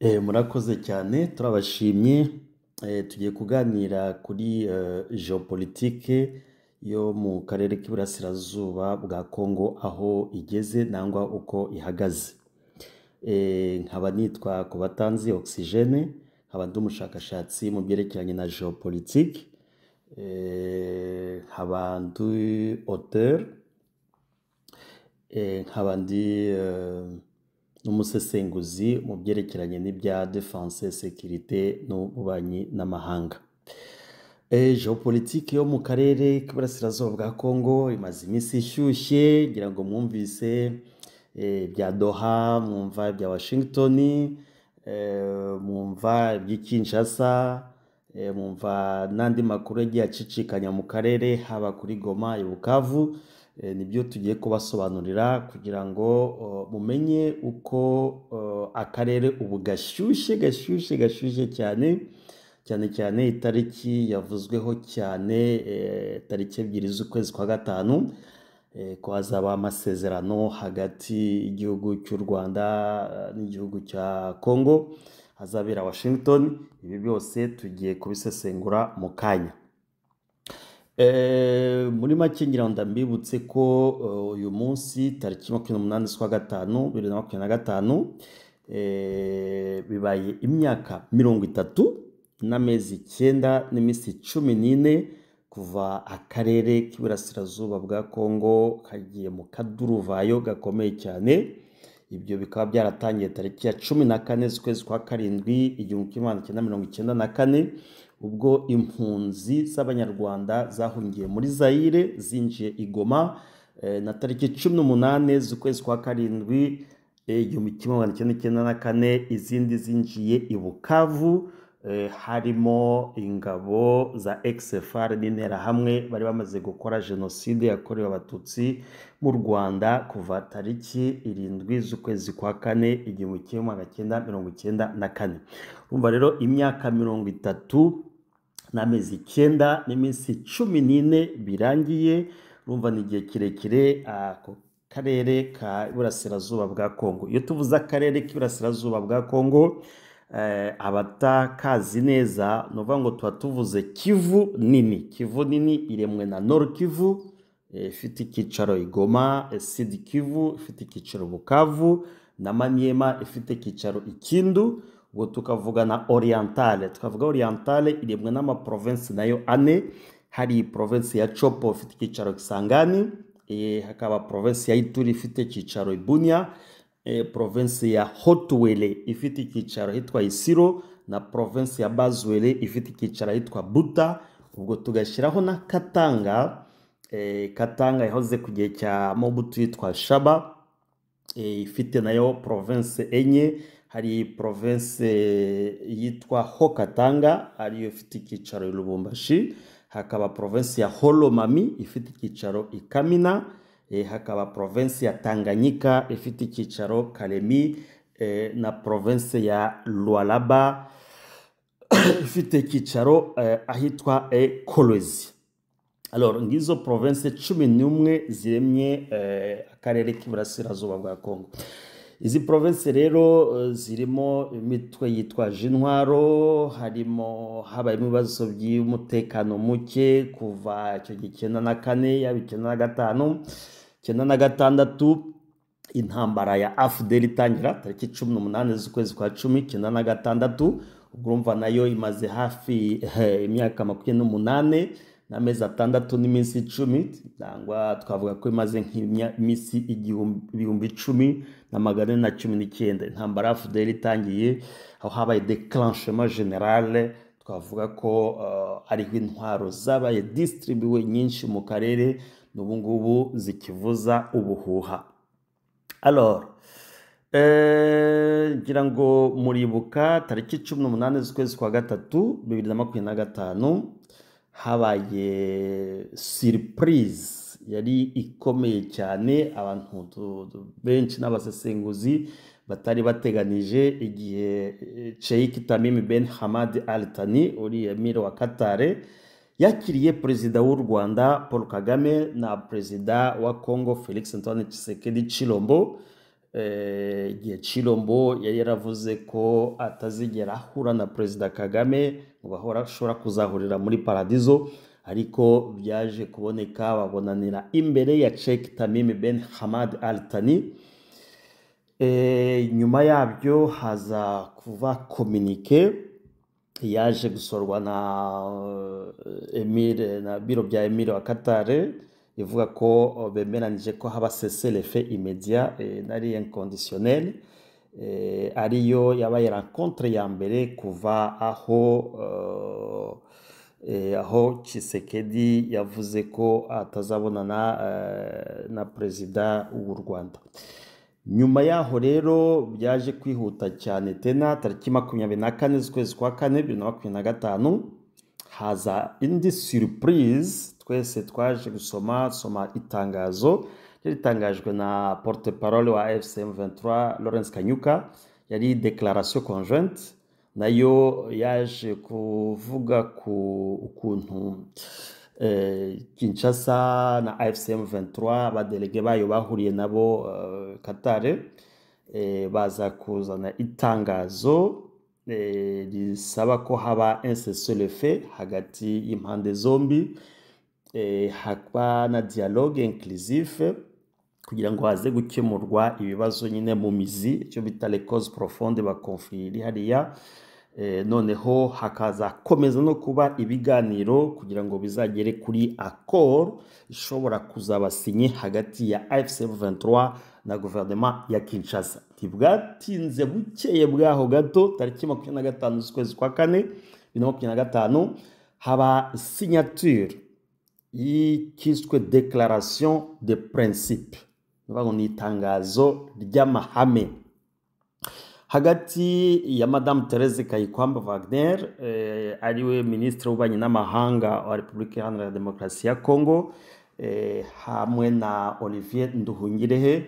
Murakoze cyane turabashimye tugiye kuganira kuri geopolitike yo mu karere k'iburasirazuba bwa Kongo aho igeze nangwa uko ihagaze. Nkaba nitwa Kubatanzi Oxygene, nkaba ndi umushakashatsi mu byerekeranye na geopolitike, nkaba ndi auteur, nkaba ndi n'umusesenguzi mu byerekeranye n'ibya defense, sécurité n'ububanyi n'amahanga. Geopolitike yo mu karere k'iburasirazuba bwa Kongo imaze iminsi ishyushye, ngira ngo mwumvise bya Doha, mwumva bya Washington, mwumva iby'i Kinshasa, mwumva n'andi makuru yagiye acicikanya mu karere haba kuri Goma, i Bukavu. Nibyo tugiye kubasobanurira kugira ngo mumenye uko akarere ubu gashyushye cyane itariki yavuzweho cyane, tariki 2 z'ukwezi kwa gatanu, ko hazaba amasezerano hagati y'igihugu cy'u Rwanda n'igihugu cya Kongo, hazabera Washington. Ibi byose tugiye kubisesengura mu kanya. Muri make ngira ngo ndambibutse ko uyu munsi tariki 28 z'ukwa gatanu 2025 bibaye imyaka 30 n'amezi 9 n'iminsi 14 kuva akarere k'iburasirazuba bwa Kongo kagiye mu kaduruvayo gakomeye cyane. Ibyo bikaba byaratangiye tariki ya 14 z'ukwezi kwa karindwi 1994 ubwo impunzi z'abanyarwanda zahungiye muri Zaire zinjiye i Goma, na tariki 18 z'ukwezi kwa karindwi 1994 izindi zinjiye i Bukavu, harimo ingabo za ex-FAR n'interahamwe bari bamaze gukora jenoside yakorewe abatutsi mu Rwanda kuva tariki 7 z'ukwezi kwa kane 1994. Urumva rero imyaka 30 n'amezi 9 n'iminsi 14 birangiye. Urumva ni igihe kirekire ako karere ka iburasirazuba bwa Kongo. Iyo tuvuze akarere k'iburasirazuba bwa Kongo, abatakazi neza nuvuga ngo tuba tuvuze Kivu nini. Kivu nini iremwe na Nord Kivu, ifite icyicaro i Goma, Sud Kivu ifite icyicaro Bukavu, na Maniema ifite icyicaro i Kindu. Ubwo tukavuga na Orientale. Tukavuga Orientale iremwe n'amaprovinsi nayo ane. Hari provinsi ya Chopo ifite icyicaro Kisangani, hakaba provinsi ya Ituri ifite icyicaro Bunia, provinsi ya Haut-Uele ifite icyicaro hitwa Isiro, na provinsi ya Bas-Uele ifite icyicaro hitwa Buta. Ubwo tugashyiraho na Katanga. Katanga yahoze ku gihe cya Mobutu yitwa Shaba, ifite nayo provinsi enye. Hari provinsi yitwa Haut-Katanga ariyo ifite icyicaro i Lubumbashi, hakaba provinsi ya Holomami ifite icyicaro i Kamina, hakaba provinsi ya Tanganyika ifite icyicaro Kalemi, na provinsi ya Lualaba ifite icyicaro ahitwa Kolwezi. Alors ngizo provinsi 11 ziremye akarere k'iburasirazuba bwa Kongo. Izi provinsi rero zirimo imitwe yitwaje intwaro, harimo habayemo ibibazo by'umutekano muke kuva icyo gihe 94 yaba 95, 96 intambara ya AFDL itangira tariki 18 z'ukwezi kwa 10 96. Ubwo urumva nayo imaze hafi imyaka 28 n'amezi 6 n'iminsi 10, nangwa twavuga ko imaze nk'iminsi 10,119. Intambara ya AFDL itangiye aho habaye déclenchement général. Twavuga ko ariho intwaro zabaye distribuwe nyinshi mu karere n'ubu ngubu zikivuza ubuhuha. Alors ngira ngo muribuka tariki 18 z'ukwezi kwa gatatu 2025 habaye surprise yari ikomeye cyane. Abantu benshi n'abasesenguzi batari bateganije igihe Sheikh Tamim Ben Hamad Al Thani uri emir wa Qatar yakiriye perezida w'u Rwanda Paul Kagame na perezida wa Congo Felix Antoine Tshisekedi Chilombo igihe Chilombo yari yaravuze ko atazigera ahura na Perezida Kagame ngo ashobora kuzahurira muri paradizo, ariko byaje kuboneka babonanira imbere ya Sheikh Tamim Ben Hamad Al Thani. Nyuma yabyo haza kuva communique yaje gusorwa na Emir na biro bya Emir wa Qatar, ivuga ko bemeranije ko haba cessez-le-feu immédiat nari inconditionnel, ariyo yabaye rencontre ya mbere kuva aho Tshisekedi yavuze ko atazabonana na perezida w'u Rwanda. Nyuma yaho rero byaje kwihuta cyane tena tariki 24 z'ukwezi kwa 4 2025 haza indi surprise. Twese twaje gusoma itangazo ryatangajwe na porte parole wa FCM 23 Lawrence Kanyuka, yari declaration conjointe, nayo yaje kuvuga ku ukuntu Kinshasa na FCM 23 abadelege bayo bahuriye nabo Qatar, baza kuzana itangazo risaba ko haba un cessez-le-feu hagati y'impande zombi, hakaba na dialogue inclusif kugira ngo haze gukemurwa ibibazo nyine mu mizi, icyo bita les causes profondes ba conflit hariya. Noneho hakaza komeza no kuba ibiganiro kugira ngo bizagere kuri accord ishobora kuzaba sinye hagati ya AFC 23 na gouvernement ya Kinshasa. Tibwatinze bukeye bwaho gato tariki 25 z'ukwezi kwa 4 2025 haba signature y'ikiswe déclaration de principe, ni itangazo ry'amahame hagati ya Madame Thérèse Kayikwamba Wagner, ariwe ministre w'ububanyi n'amahanga wa Repubulika Iharanira Demokarasi ya Congo, hamwe na Olivier Nduhungirehe,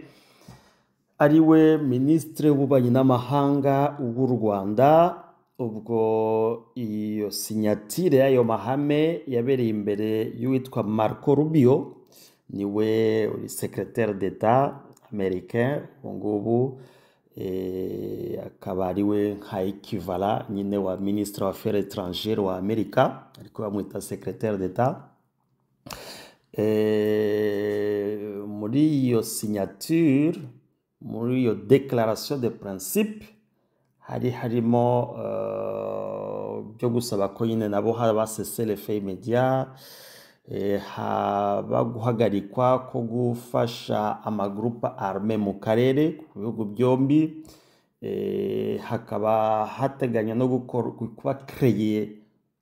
ariwe ministre w'ububanyi n'amahanga w'u Rwanda. Ubwo iyo signatire y'ayo mahame yabereye imbere y'uwitwa Marco Rubio, niwe uri secrétaire d'État américain ngubu, akaba ariwe nka equivalent nyine wa ministre wa affaires étrangères wa Amerika, ariko bamwita secrétaire d'État. Muri iyo signature, muri iyo déclaration de principe harimo byo gusaba ko nyine nabo haba cessez-le-feu immédiat, haba guhagarikwa ko gufasha amagroupe armé mu karere ku bihugu byombi, hakaba hateganya no kuba créer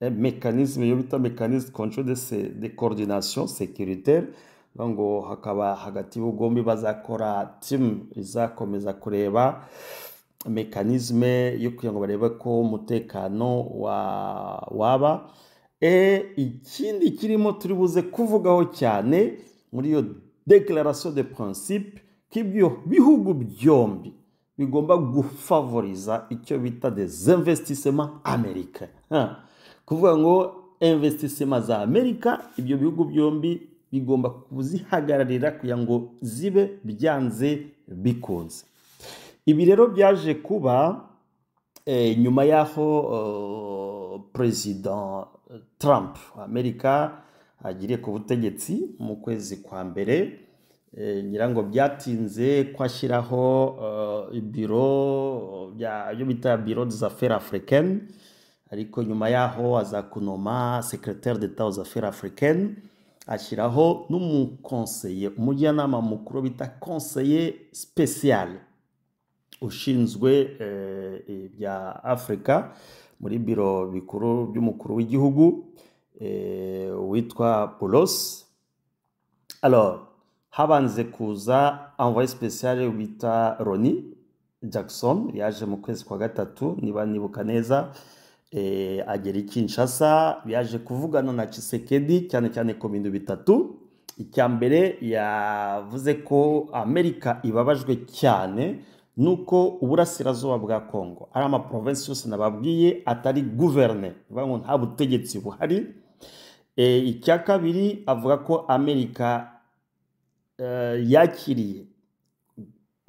mécanisme yo bita mécanisme contrôle de coordination sécuritaire, ngo hakaba hagati y'ubugombi bazakora team izakomeza kureba mécanisme yo kugira ngo barebe ko umutekano waba. Ikindi kirimo turi buze kuvugaho cyane muri iyo déclaration de principe, k'ibyo bihugu byombi bigomba gufavoriza icyo bita des investissements américains. Kuvuga ngo investissement za Amerika ibyo bihugu byombi bigomba kuzihagararira kugira ngo zibe byanze bikunze. Ibi rero byaje kuba nyuma yaho President Trump wa Amerika agiriye ku butegetsi mu kwezi kwa mbere, nyirango byatinze kwashyiraho ibiro byo bita Bureau des Affaires Africaines, ariko nyuma yaho aza kunoma secrétaire d'État aux Affaires Africaines, ashyiraho n'umuconseiller, umujyanama mukuru bita conseiller spécial ushinzwe bya Afrika muri biro bikuru by'umukuru w'igihugu, witwa Paulos. Alors habanze kuza envoyé spécial wita Ronnie Jackson, yaje mu kwezi kwa gatatu niba nibuka neza, agera i Kinshasa, yaje kuvugana na Tshisekedi cyane cyane ku bintu bitatu. Icya mbere yavuze ko Amerika ibabajwe cyane nuko uburasirazuba bwa Congo ari ama province yose nababwiye atari gouverne, ngo nta butegetsi buhari. Icya kabiri avuga ko Amerika yakiriye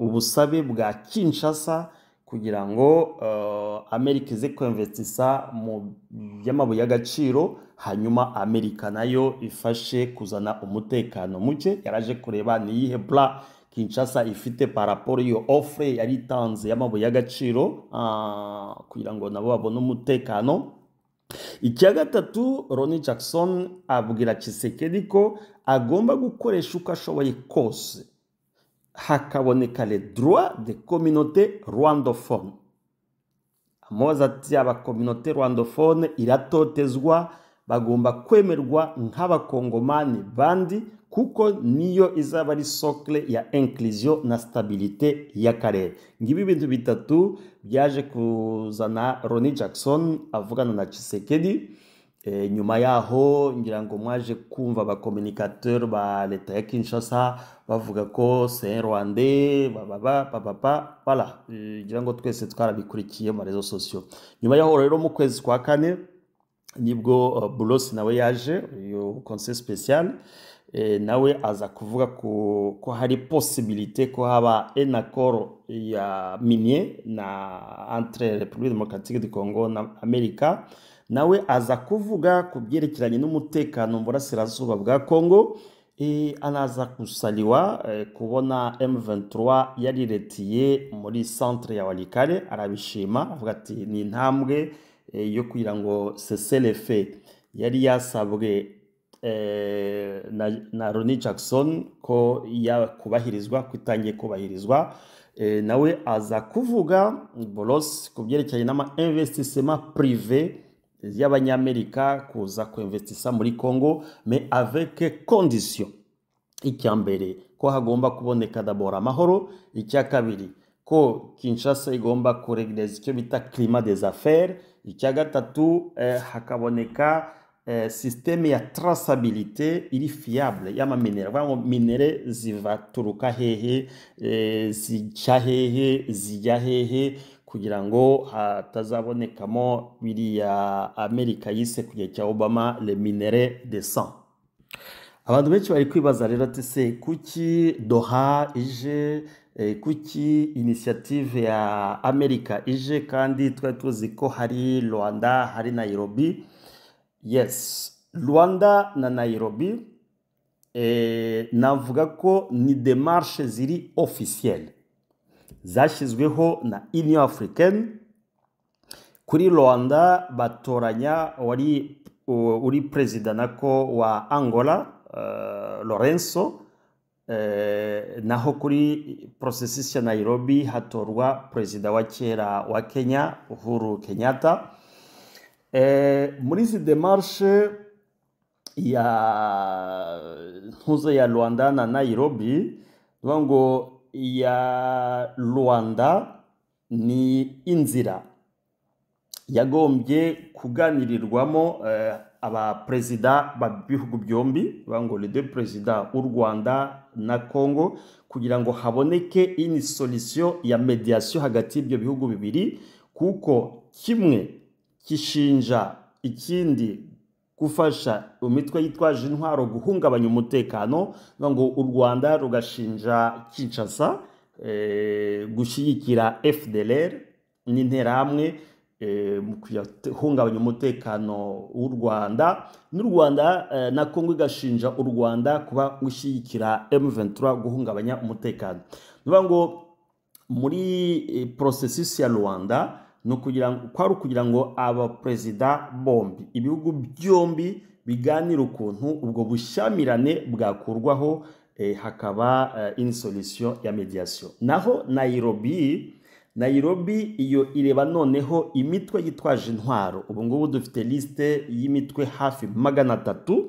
ubusabe bwa Kinshasa kugira ngo Amerika ize kwinvestisa mu by'amabuye y'agaciro, hanyuma Amerika nayo ifashe kuzana umutekano muke. Yaraje kureba ni iyihe plan Kinshasa ifite par rapport iyo offre yari itanze y'amabuye y'agaciro kugira ngo nabo babone umutekano. Icya gatatu, Ronnie Jackson abwira Tshisekedi ko agomba gukoresha uko ashoboye kose hakaboneka les droits des communautés rwandophones. Amubaza ati aba communauté rwandophone iratotezwa, bagomba kwemerwa nk'abakongomani bandi kuko niyo izaba ari socle ya inclusion na stabilité y'akarere. Ngibi ibintu bitatu byaje kuzana Ronnie Jackson avugana na Tshisekedi. Nyuma yaho ngira ngo mwaje kumva abakomunikateur ba leta ya Kinshasa bavuga ko c'est Rwandais voilà, ngira ngo twese twarabikurikiye mu réseaux sociaux. Nyuma yaho rero mu kwezi kwa kane nibwo Bulosi nawe yaje, yo conseil spécial, nawe aza kuvuga ko hari possibilité ko haba un accord ya minier na entre République démocratique du Congo na Amerika. Nawe aza kuvuga ku byerekeranye n'umutekano mu burasirazuba bwa Congo. Anaza kusaliwa kubona M23 yariretiye muri centre ya Walikale, arabishima avuga ati ni intambwe yo kugira ngo cessez-le-feu yari yasabwe na Ronnie Jackson ko yakubahirizwa, kwitangiye kubahirizwa. Nawe aza kuvuga Bolos ku byerekeranye n'ama investissement privé y'abanyamerika kuza kuinvestisa muri Congo, mais avec condition. Icya mbere ko hagomba kuboneka d'abord amahoro, icya kabiri ko Kinshasa igomba kuregereza icyo bita climat des affaires, icya gatatu hakaboneka système ya traçabilité iri fiable y'amaminere, vango minere zivaturuka hehe, zijya hehe, zijya hehe, kugira ngo hatazabonekamo biriya Amerika yise kujya cya Obama le minere de sang. Abantu benshi bari kwibaza rero ati se kuki Doha ije, kuki initiative ya Amerika ije kandi twari tuzi ko hari Rwanda, hari Nairobi. Yes, Rwanda na Nairobi navuga ko ni démarche ziri officielle zashyizweho na Union Africaine. Kuri Rwanda batoranya uri president nako wa Angola, Lorenzo, naho kuri processus ya Nairobi hatorwa president wa kera wa Kenya, Uhuru Kenyatta. Muri izi démarche ya ntuzo ya Rwanda na Nairobi, ngo ya Rwanda ni inzira yagombye kuganirirwamo aba president ba bihugu byombi, ngo les deux présidents u Rwanda na Congo, kugira ngo haboneke une solution ya mediation hagati y'ibyo bihugu bibiri, kuko kimwe kishinja ikindi gufasha imitwe yitwaje intwaro guhungabanya umutekano, ngo u Rwanda rugashinja Kinshasa gushyigikira FDLR n'interahamwe mu guhungabanya umutekano w'u Rwanda, n'u Rwanda na Congo igashinja u Rwanda kuba gushyigikira M23 guhungabanya umutekano. Ngo muri processus ya Rwanda no kugira ngo aba president bombi ibihugu byombi biganira ukuntu ubwo bushyamirane bwakurwaho, hakaba une solution ya mediation. Naho Nairobi iyo ireba noneho imitwe yitwaje intwaro. Ubu ngubu dufite liste y'imitwe hafi 300,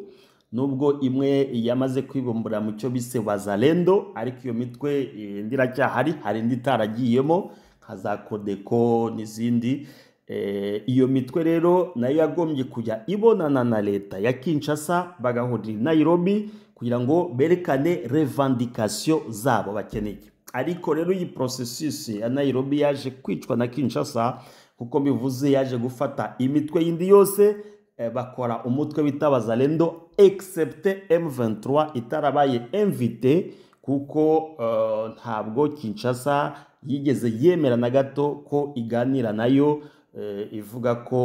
nubwo imwe yamaze kwibumbura mu cyo bise Wazalendo, ariko iyo mitwe ndiracyahari, hari indi itaragiyemo nka za Codeco n'izindi. Iyo mitwe rero nayo yagombye kujya ibonana na leta ya Kinshasa, bagahurira Nairobi kugira ngo berekane revendication zabo bakeneye. Ariko rero iyi processus ya Nairobi yaje kwicwa na Kinshasa, kuko bivuze yaje gufata imitwe yindi yose bakora umutwe bita Wazalendo excepte M23 itarabaye invité kuko ntabwo Kinshasa yigeze yemera na gato ko iganira nayo, ivuga ko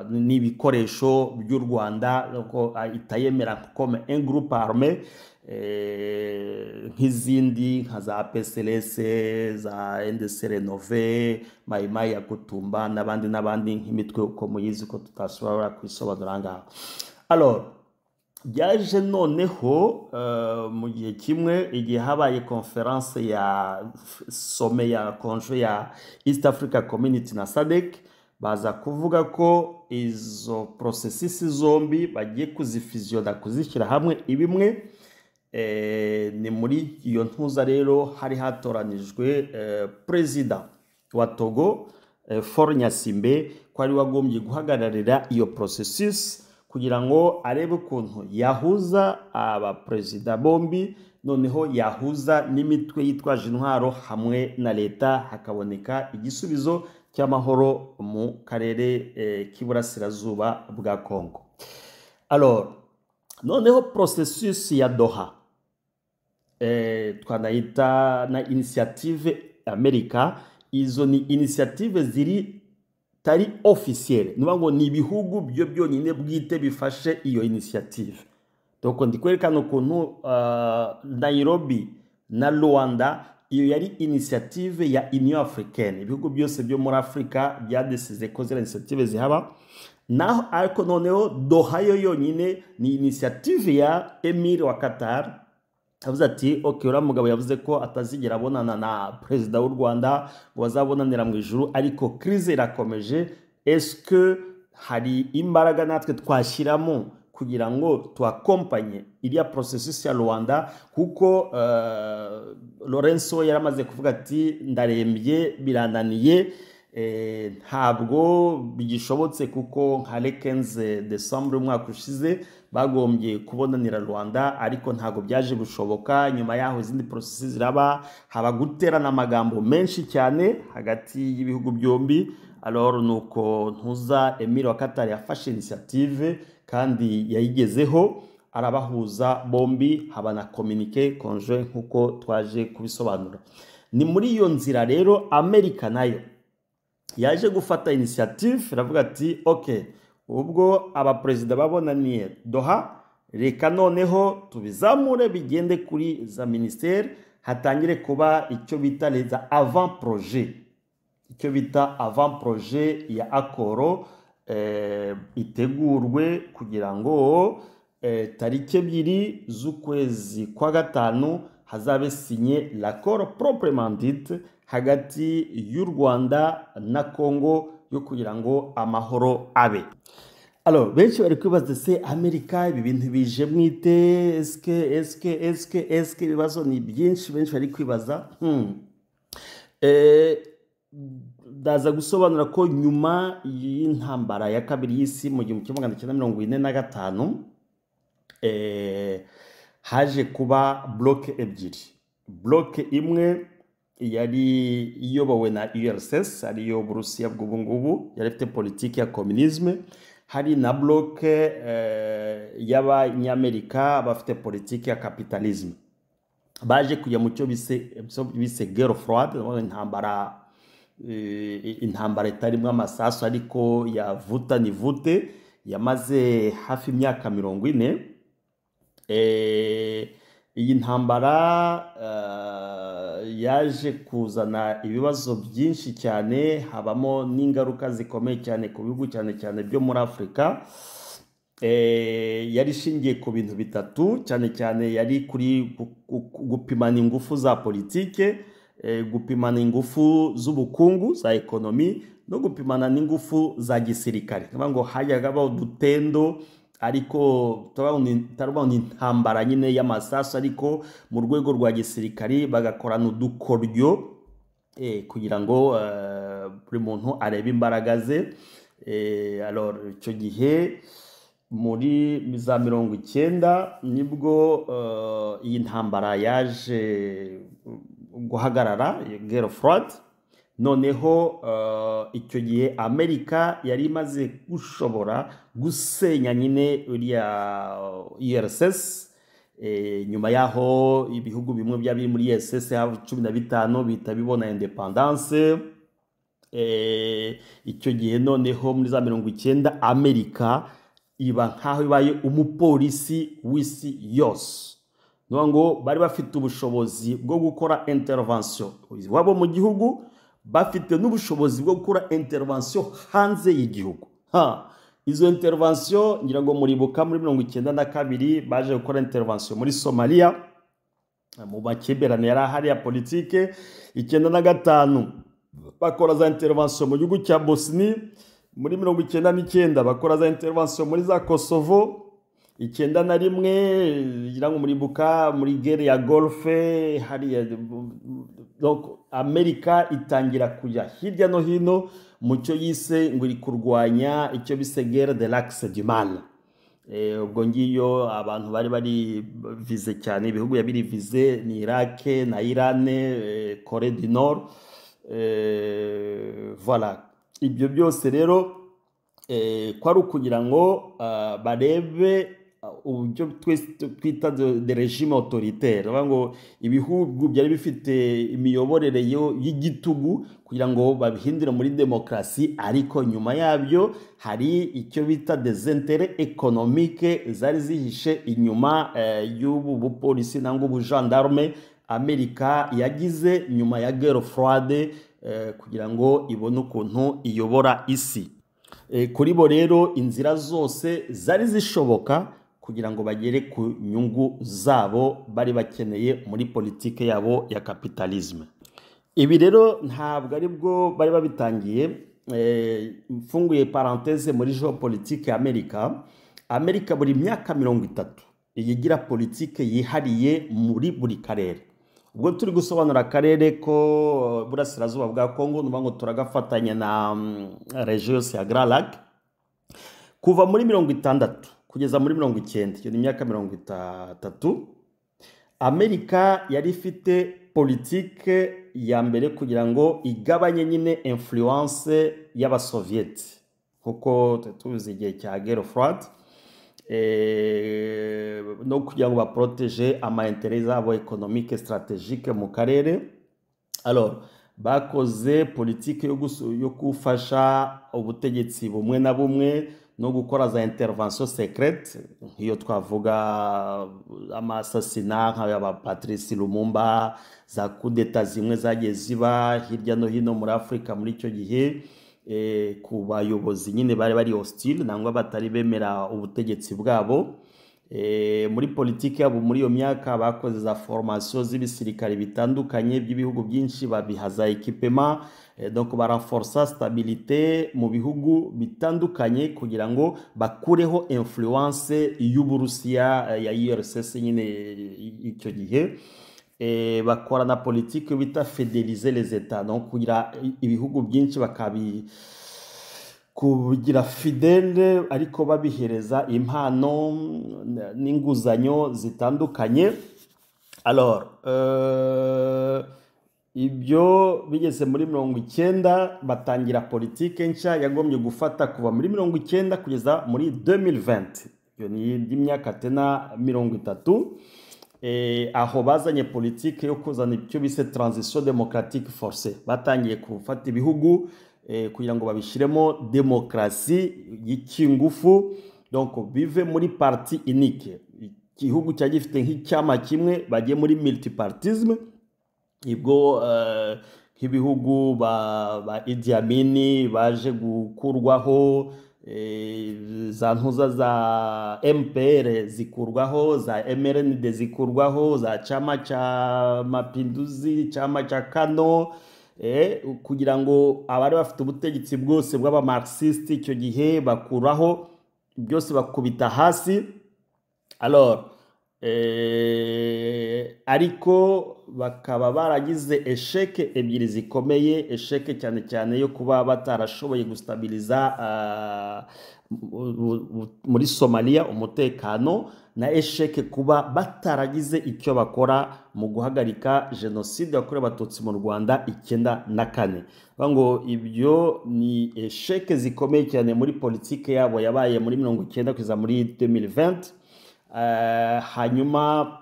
n'ibikoresho by'u Rwanda ko itayemera comme un groupe armé nk'izindi nka za PSLS, za NDC Renove, Mai Mai ya Kutumba n'abandi nk'imitwe uko muyizi ko tutashobora kwisobanura ngaho. Alors byaje noneho mu gihe kimwe, igihe habaye conference ya sommet ya konje ya East Africa Community na SADC, baza kuvuga ko izo processes zombi bagiye kuzifusiona, kuzishyira hamwe ibimwe. Ni muri iyo ntuza rero hari hatoranijwe perezida wa Togo Faure Gnassingbe ko ari wagombye guhagararira iyo processus kugira ngo arebe ukuntu yahuza aba perezida bombi, noneho yahuza n'imitwe yitwaje intwaro hamwe na leta, hakaboneka igisubizo cy'amahoro mu karere k'iburasirazuba bwa Congo. Alors noneho processus ya Doha twanayita na initiative Amerika, izo ni initiative ziri tari officiel, nuba ngo ni ibihugu byo byonyine bwite bifashe iyo initiative. Donc ndi kwerekana ukuntu Nairobi na Rwanda iyo yari initiative ya Union Africaine, ibihugu byose byo muri Afrika byadesize ko zira initiative zihaba. Naho ariko noneho Doha yo yonyine ni initiative ya Emir wa Qatar, avuze ati okay, uriya mugabo yavuze ko atazigera abonana na perezida w'u Rwanda ngo bazabonanira mu ijuru, ariko crise irakomeje, est-ce que hari imbaraga natwe twashyiramo kugira ngo tuakompanye iriya processus ya Rwanda, kuko Lorenzo yaramaze kuvuga ati ndarembye birananiye, ntabwo bigishobotse kuko nka 15 Decembre umwaka ushize bagombye kubonanira Rwanda, ariko ntabwo byaje gushoboka. Nyuma yaho izindi processes ziraba, haba guterana amagambo menshi cyane hagati y'ibihugu byombi. Alors nuko ntuza Emir wa Qatar yafashe initiative kandi yayigezeho, arabahuza bombi, haba na communiqué conjoint nkuko twaje kubisobanura. Ni muri iyo nzira rero Amerika nayo yaje gufata initiative, iravuga ati okay, ubwo aba president babonaniye Doha, reka noneho tubizamure bigende kuri za ministère, hatangire kuba icyo bita les avant projet, icyo bita avant projet ya akoro itegurwe kugira ngo tariki 2 z'ukwezi kwa gatanu hazabe signé l'accord proprement dit hagati y'u Rwanda na Congo yo kugira ngo amahoro abe. Alors benshi bari kwibaza se Amerika ibi bintu bije mwite, eske ibibazo ni byinshi, benshi bari kwibaza. Ndaza gusobanura ko nyuma y'intambara ya kabiri y'isi mu 1945 haje kuba bloke ebyiri. Bloke imwe yari iyobowe na URSS, ariyo Burusiya bw'ubu ngubu, yari ifite politiki ya communisme. Hari na bloke y'Abanyamerika bafite politiki ya capitalisme. Baje kujya mu cyo bise guerre froide, intambara itarimo amasasu ariko ya vuta ni vute, yamaze hafi imyaka 40. Iyi ntambara yaje kuzana ibibazo byinshi cyane, habamo n'ingaruka zikomeye cyane ku bihugu cyane cyane byo muri Afrika. Yari ishingiye ku bintu bitatu, cyane cyane yari kuri gupimana ingufu za politike, gupimana ingufu z'ubukungu za ekonomi, no gupimana n'ingufu za gisirikare. Ngo hajyaga baho dutendo, ariko tarabona intambara nyine y'amasasu, ariko mu rwego rwa gisirikari bagakorana udukoryo kugira ngo buri muntu arebe imbaraga ze. Alors icyo gihe muri za 90 nibwo iyi ntambara yaje guhagarara, guerre froide. Noneho icyo gihe Amerika yari imaze gushobora gusenya nyine uriya URSS, nyuma yaho ibihugu bimwe byari muri SS 15 bita bibona independence. Icyo gihe noneho muri za 90 Amerika iba nkaho ibaye umupolisi w'isi yose, ngo bari bafite ubushobozi bwo gukora intervention wabo mu gihugu, bafite n'ubushobozi bwo gukora intervention hanze y'igihugu. Izo intervention ngira ngo muribuka muri 92 baje gukora intervention muri Somalia mu makiberane yari ahari ya politike. 95 bakora za intervention mu gihugu cya Bosnia. Muri 99 bakora za intervention muri za Kosovo. 91 ngira ngo muribuka muri guerre ya Golfe hari. Donc Amerika itangira kujya hirya no hino mu cyo yise ngo iri kurwanya icyo bise guerre de l'axe du mal. Ubwo ngiyo abantu bari vize cyane, ibihugu yabiri vize ni Iraq na Iran, Corée du Nord. Voilà, ibyo byose rero kwari ukugira ngo barebe uburyo twita de regime autoritaire, ngo ibihugu byari bifite imiyoborere y'igitugu kugira ngo babihindure muri demokrasi, ariko nyuma yabyo hari icyo bita des intérêts économiques zari zihishe inyuma y'ubu bupolisi nangwa ubugendarme Amerika yagize nyuma ya guerre froide, kugira ngo ibone ukuntu iyobora isi. Kuri bo rero inzira zose zari zishoboka kugira ngo bagere ku nyungu zabo bari bakeneye muri politike yabo ya kapitalisme. Ibi rero ntabwo ari bwo bari babitangiye. Mfunguye parenthèse muri geopolitique ya Amerika buri myaka 30 yigira politike yihariye muri buri karere. Ubwo turi gusobanura akarere ko burasirazuba bwa Kongo, ngo turagafatanya na region ya Grand Lac. Kuva muri 60 kugeza muri 90, iyo ni imyaka 30, Amerika yari ifite politike ya mbere kugira ngo igabanye nyine influence y'abasovieti, kuko tuzi igihe cya guerre froide, no kugira ngo baprotege ama intérêts zabo économique stratégique mu karere. Alors bakoze politike yo gufasha ubutegetsi bumwe na bumwe no gukora za intervention secrète, nk'iyo twavuga amasasina nk'aba Patrice Lumumba, za coup d'état zimwe zagiye ziba hirya no hino muri Afrika muri icyo gihe, ku bayobozi nyine bari hostile nangwa batari bemera ubutegetsi bwabo. Muri politiki yabo muri iyo myaka bakoze za formation z'ibisirikare bitandukanye by'ibihugu byinshi, babihaza equipement, donc barenforcer stabilité mu bihugu bitandukanye kugira ngo bakureho influence y'Uburusiya ya URSS nyine icyo gihe. Bakora na politiki bita fidéliser les états, donc kugira ibihugu byinshi kugira fidèle ariko babihereza impano n'inguzanyo zitandukanye. Alors ibyo bigeze muri 90 batangira politike nshya yagombye gufata kuva muri 90 kugeza muri 2020, iyo ni imyaka tena 30. Aho bazanye politike yo kuzana icyo bise transition démocratique forcée. Batangiye gufata ibihugu kugira ngo babishiremo demokrasi y'ikingufu, donc bive muri parti unique, igihugu cya gifite nk'icyama kimwe bagiye muri multipartisme. Ibwo nk'ibihugu ba Idi Amin baje gukurwaho, za ntuza za MPR zikurwaho, za MRND zikurwaho, za chama cha Mapinduzi, chama cha Kano, kugira ngo abari bafite ubutegetsi bwose bw'aba Marxist icyo gihe bakuraho byose bakubita hasi. Alors ariko bakaba baragize esheke ebyiri zikomeye, esheke cyane cyane yo kuba batarashoboye gustabiliza muri Somalia umutekano, na esheke kuba bataragize icyo bakora mu guhagarika genocide yakorewe abatutsi mu Rwanda 94. Ngo ibyo ni esheke zikomeye cyane muri politike yabo yabaye muri 90 kugeza muri 2020. hanyuma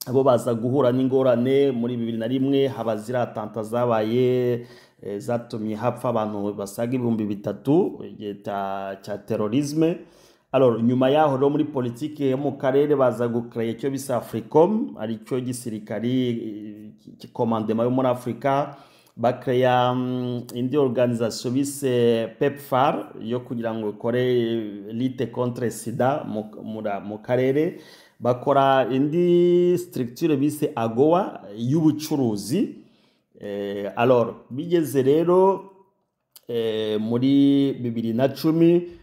abo baza guhura n'ingorane muri 2001 haba ziriya atanta zabaye zatumye hapfa abantu basaga 3,000 igihe cya terorisme. Alors nyuma yaho rero muri politike yo mu karere baza gukreye icyo bisa Africom ari cyo gisirikari commandement yo muri Afrika, bakreya indi organisation bise PEPFAR yo kugira ngo ikore lutte contre sida mu karere, bakora indi structure bise AGOA y'ubucuruzi. Alors bigeze rero muri 2010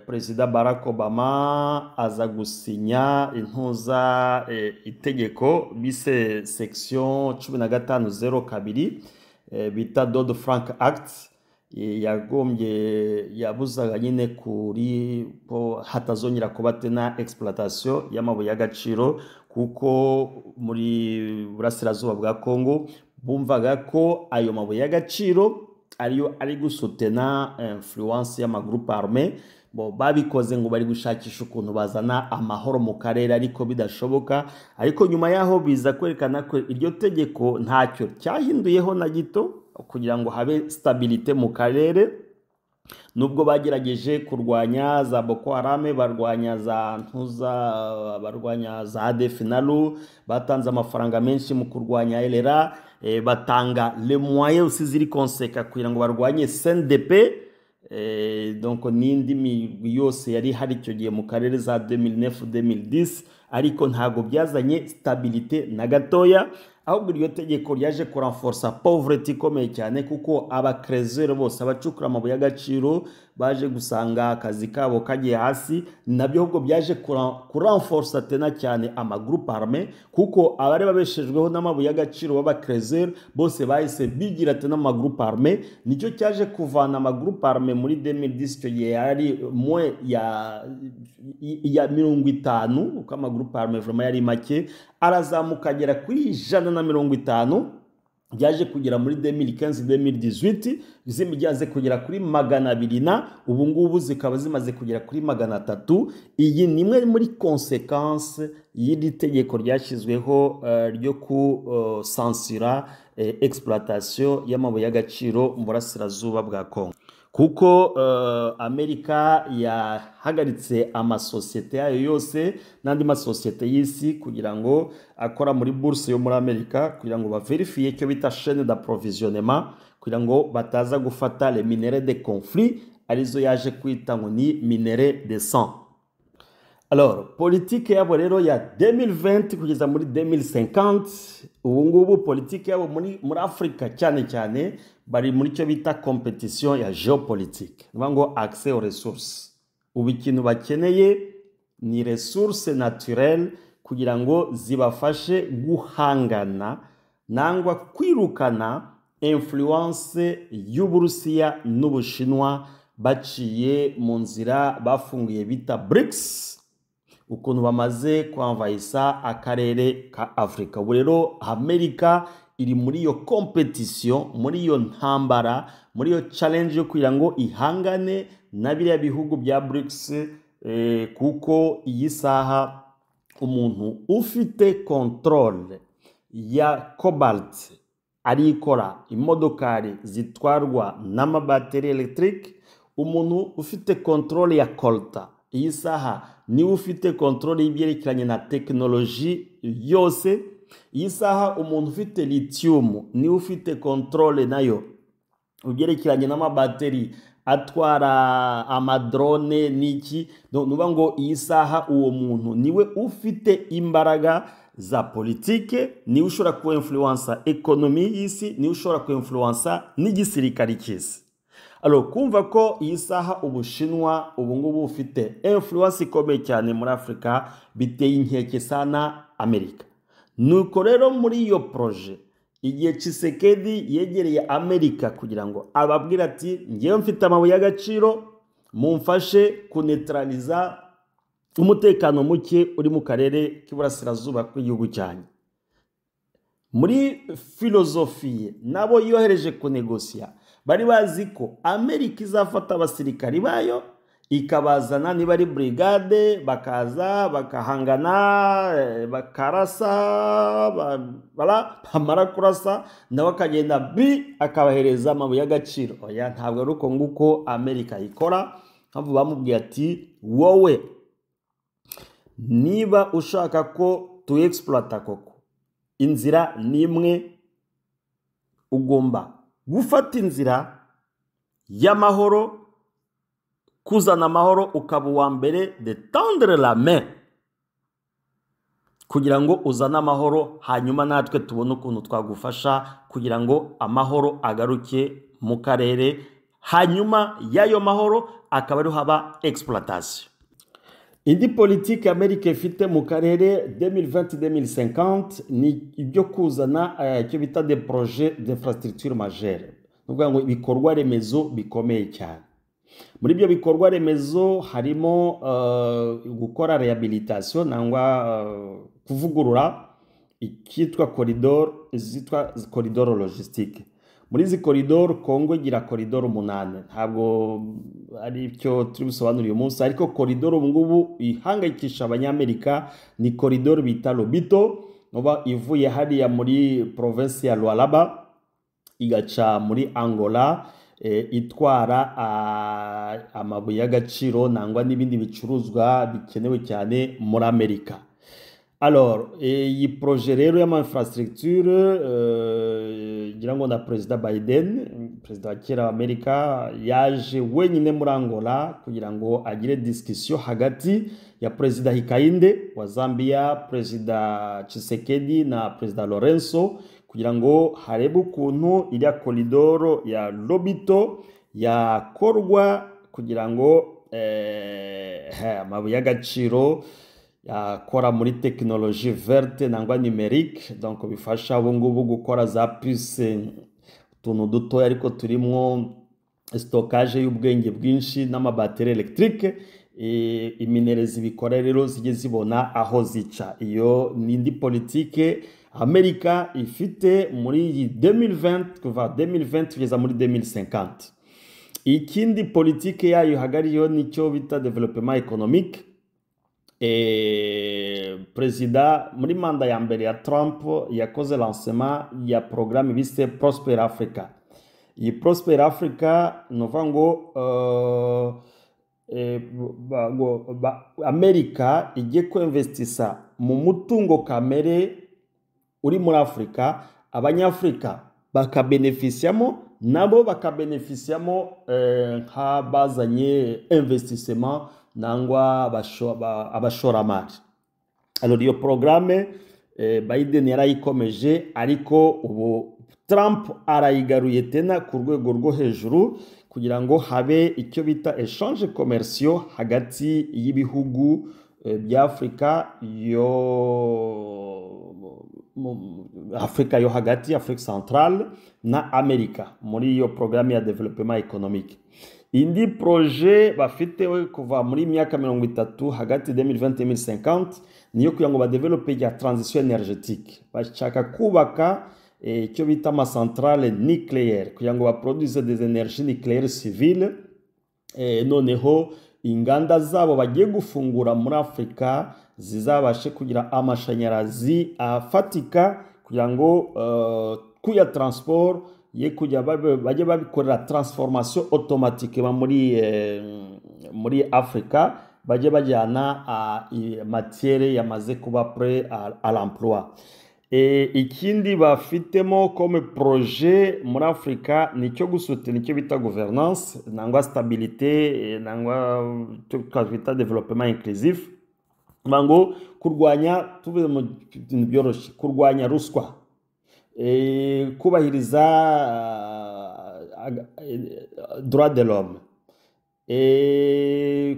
Perezida Barack Obama aza gusinya intuza itegeko bise section 1502 bita Dodd-Frank Act, yabuzaga nyine kuri ko hatazongera kuba tena exploitation y'amabuye y'agaciro, kuko muri burasirazuba bwa Congo bumvaga ko ayo mabuye y'agaciro ariyo ari gusutena influence y'amagroupe armé. Babikoze ngo bari gushakisha ukuntu bazana amahoro mu karere, ariko bidashoboka. Ariko nyuma yaho biza kwerekana ko iryo tegeko ntacyo cyahinduyeho na gito kugira ngo habe stabilité mu karere, nubwo bagerageje kurwanya za Boko Haram, barwanya za ADF NALU, batanze amafaranga menshi mu kurwanya LRA, batanga le moyen aussi ziri konseka kugira ngo barwanye CNDP. Donc n'indi migwi yose yari hari icyo gihe mu karere za 2009-2010, ariko ntago byazanye stabilité na gatoya. Ahubwo iryo tegeko ryaje kurenforcer pauvreté ikomeye cyane, kuko abacrezeur bose abacukura amabuye y'agaciro baje gusanga akazi kabo kagiye hasi. Nabyo ahubwo byaje kurenforcer tena cyane amagroupe armé, kuko abari babeshejweho n'amabuye y'agaciro b'abacrezeur bose bahise bigira tena amagroupe armé. Nicyo cyaje kuvana amagroupe armé muri 2010 icyo gihe yari moins ya 50, uko amagroupe armé vraiment yari make, arazamuka agera kuri 150, byaje kugera muri 2015-2018 zimijyaze kugera kuri 200, ubu ngubu zikaba zimaze kugera kuri 300. Iyi ni imwe muri consequence y'iri tegeko ryashyizweho ryo ku censura exploitation y'amabuye y'agaciro mu burasirazuba bwa Congo, kuko Amerika yahagaritse amasosiyete yayo yose n'andi masosiyete y'isi kugira ngo akora muri bourse yo muri Amerika, kugira ngo baverifie icyo bita chaîne d'approvisionnement, kugira ngo bataza gufata les minéraux de conflit, arizo yaje kwita ngo ni minéraux de sang. Alors politique yabo rero ya 2020 kugeza muri 2050, ubu ngubu politique yabo muri Afrika cyane bari muri cyo bita competition ya géopolitique, ngo accès aux ressources. Ubu ikintu bakeneye ni ressources naturelles kugira ngo zibafashe guhangana nangwa kwirukana influence y'Uburusiya n'Ubushinwa baciye mu nzira bafunguye bita BRICS, ukuntu bamaze kwanvayisa akarere ka Afrika. Ubu rero Amerika iri muri iyo competition, muri iyo ntambara, muri iyo challenge yo kugira ngo ihangane na biriya bihugu bya BRICS, kuko iyi saha umuntu ufite control ya cobalt arikora imodokari zitwarwa n'amabateri electric, umuntu ufite control ya colta iyi saha niwe ufite control y'ibyerekeranye na technology yose. Iyi saha umuntu ufite lithium niwe ufite control nayo ubyerekeranye n'amabateri atwara amadrone niki. Nuba ngo iyi saha uwo muntu niwe ufite imbaraga za politike, niwe ushobora ku influence economy y'isi, niwe ushobora ku influence n'igisirikari cy'isi. Alors kumva ko iyi saha Ubushinwa ubu ngubu ufite influence ikomeye cyane muri Afrika, biteye inkeke sana Amerika. Nuko rero muri iyo projet igihe Tshisekedi yegereye Amerika kugira ngo ababwira ati ngiye mfite amabuye y'agaciro, mumfashe kuneutraliza umutekano muke uri mu karere k'iburasirazuba kw'igihugu cyanyu. Muri filozofiye nabo yohereje kunegosia, bari bazi ko Amerika izafata abasirikari bayo ikabazana niba ari brigade bakaza bakahangana bakarasa bamara kurasa nawe akagenda akabahereza amabuye y'agaciro. Oya, ntabwo ari uko nguko Amerika ikora. Mpamvu bamubwiye ati wowe niba ushaka ko tu exploita koko, inzira nimwe, ugomba gufata inzira y'amahoro, kuzana amahoro, ukaba uwa mbere de tendre la main kugira ngo uzane amahoro, hanyuma natwe tubone ukuntu twagufasha kugira ngo amahoro agaruke mu karere, hanyuma y'ayo mahoro akaba ariho haba exploitation. Indi politiki Amerika ifite mu karere 2020-2050 ni ibyo kuzana icyo bita des projets d'infrastructure majeure, nuvuga ngo ibikorwa remezo bikomeye cyane. Muri ibyo bikorwa remezo harimo gukora rehabilitation nangwa kuvugurura icyitwa corridor logistique. Muri izi koridoro Kongo igira koridoro 8, ntabwo ari cyo turi busobanura uyu munsi, ariko koridoro ngubu ihangayikisha abanyamerika ni koridoro bita Lobito, noba ivuye hariya muri province ya Lualaba igaca muri Angola, itwara amabuye y'agaciro nangwa n'ibindi bicuruzwa bikenewe cyane muri Amerika. Alors, iyi projet rero y'ama infrastructure ngira ngo na President Biden, President wa kera wa Amerika, yaje wenyine muri Angola kugira ngo agire discussion hagati ya President Hakainde wa Zambia, President Tshisekedi na President Lorenzo kugira ngo harebe ukuntu iriya koridoro ya Lobito yakorwa kugira ngo amabuye y'agaciro yakora muri technologie verte nangwa numerique, donc bifasha abo ngubu gukora za puce, utuntu dutoya ariko turimo stockage y'ubwenge bwinshi n'amabateri electrique. Iminerezi bikora rero zijye zibona aho zica. Iyo nindi politike Amerika ifite muri 2020 kuva 2020 kugeza muri 2050. Ikindi politike yayo hagariyo nicyo bita development economique. Perezida muri manda ya mbere ya Trump yakoze lancement ya programme bise Prosper Africa. Iyi Prosper Africa nuvuga ngo Amerika igiye kwinvestisa mu mutungo kamere uri muri Afrika, abanyafrika bakabenefisiamo, nabo bakabenefisiamo nk'abazanye investissement nangwa abashoramari. Alors iyo programme Biden yarayikomeje, ariko ubu Trump arayigaruye tena ku rwego rwo hejuru kugira ngo habe icyo bita échange commerciaux hagati y'ibihugu bya Afrika yo hagati, Afrique centrale na Amerika muri iyo programme ya development économique. Indi projet bafite kuva muri myaka 30 hagati 2020-2050 niyo kugira ngo badevelope ya transition énergétique. Bashaka kubaka icyo bita ama centrale nucléaire kugira ngo baproduise des énergies nucléaires civiles. Noneho inganda zabo bagiye gufungura muri Afrika zizabashe kugira amashanyarazi afatika kugira ngo kuya transport ye kujya bajye babikorera transformation automatique muri Afrika, bajye bajyana matière yamaze kuba prêt à l'emploi. Ikindi bafitemo comme projet muri Afrika nicyo gusutira nicyo bita gouvernance nangwa stabilité nangwa twita development inclusif, bango kurwanya tuvuze mu bintu byoroshye, kurwanya ruswa, kubahiriza droit de l'homme,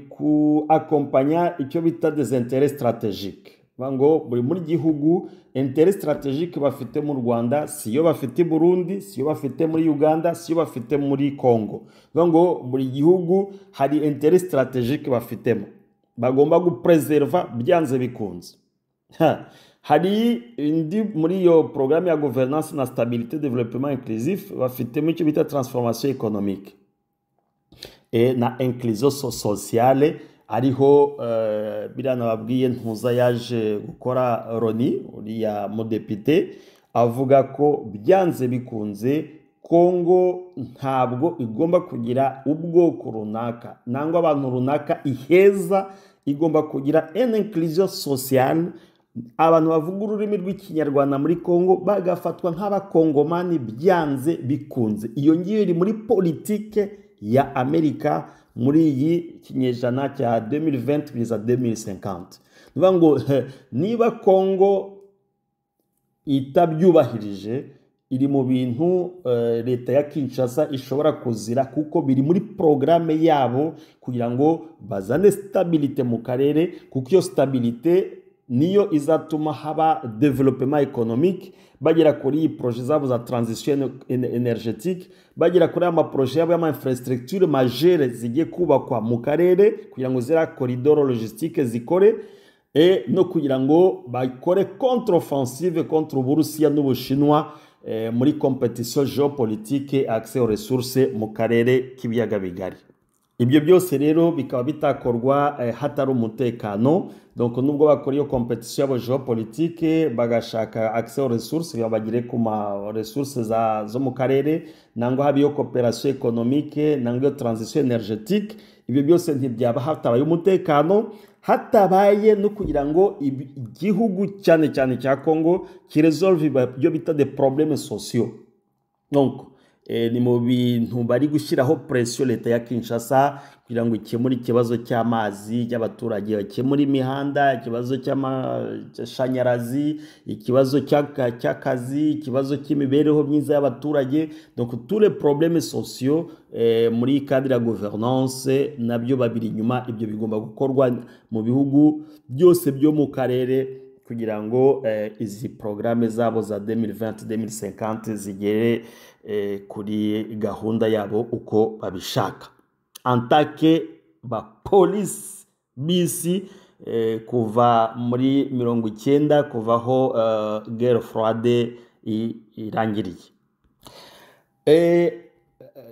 ku accompagner icyo bita des intérêts stratégiques. Bango buri muri gihugu intérêt stratégique bafite mu Rwanda siyo bafite Burundi, siyo bafite muri Uganda, siyo bafite muri Congo. Bango buri gihugu hari intérêt stratégique bafitemo bagomba gupreserva byanze bikunze. Hari indi muri yo programme ya gouvernance na stabilité développement inclusif bafitemo icyo bita transformation économique. na inclusion sociale ariho biriya nababwiye ntuza yaje gukora Roni uriya mudepite avuga ko byanze bikunze Kongo ntabwo igomba kugira ubwoko runaka nangwa abantu runaka iheza igomba kugira une inclusion sociale abantu bavuga ururimi rw'ikinyarwanda muri Kongo bagafatwa nk'abakongomani byanze bikunze. Iyo ngiyo iri muri politike ya Amerika muri iyi kinyejana cya 2020 kugeza 2050. Niba ngo niba Kongo itabyubahirije iri mu bintu leta ya Kinshasa ishobora kuzira kuko biri muri programme yabo kugira ngo bazane stabilité mu karere, kuko iyo stabilité niyo izatuma haba development économique, bagera kuri projet zabo za transition énergétique, bagera kuri ama projet yabo y'ama infrastructure majeure zigiye kubakwa mu karere kugira ngo zira corridor logistique zikore no kugira ngo bakore contre-offensive contre Uburusiya n'Ubushinwa muri competition géopolitique accès aux ressources mu karere k'ibiyaga bigari. Ibyo byose rero bikaba bitakorwa hatari umutekano. Donc nubwo bakora iyo competition yabo géopolitique bagashaka accès aux ressources bagire ku ma ressources zo mu karere nangwa habiyo coopération économique nangwa transition énergétique, ibyo byose ntibyaba hatabaye umutekano, hatabaye no kugira ngo igihugu cyane cyane cya Congo kiresolve ibyo bita des problèmes sociaux. Donc ni mu bintu bari gushyiraho pression leta ya Kinshasa kugira ngo ikemure ikibazo cy'amazi y'abaturage, bakemure imihanda, ikibazo cy'amashanyarazi, ikibazo cy'akazi, ikibazo cy'imibereho myiza y'abaturage. Donc tous les problèmes sociaux muri cadre ya gouvernance nabyo babiri inyuma. Ibyo bigomba gukorwa mu bihugu byose byo mu karere kugira ngo izi programme zabo za 2020-2050 zigere kuri gahunda yabo uko babishaka. Antake ba police bisi kuva muri 90 kuvaho guerre froide irangiriye.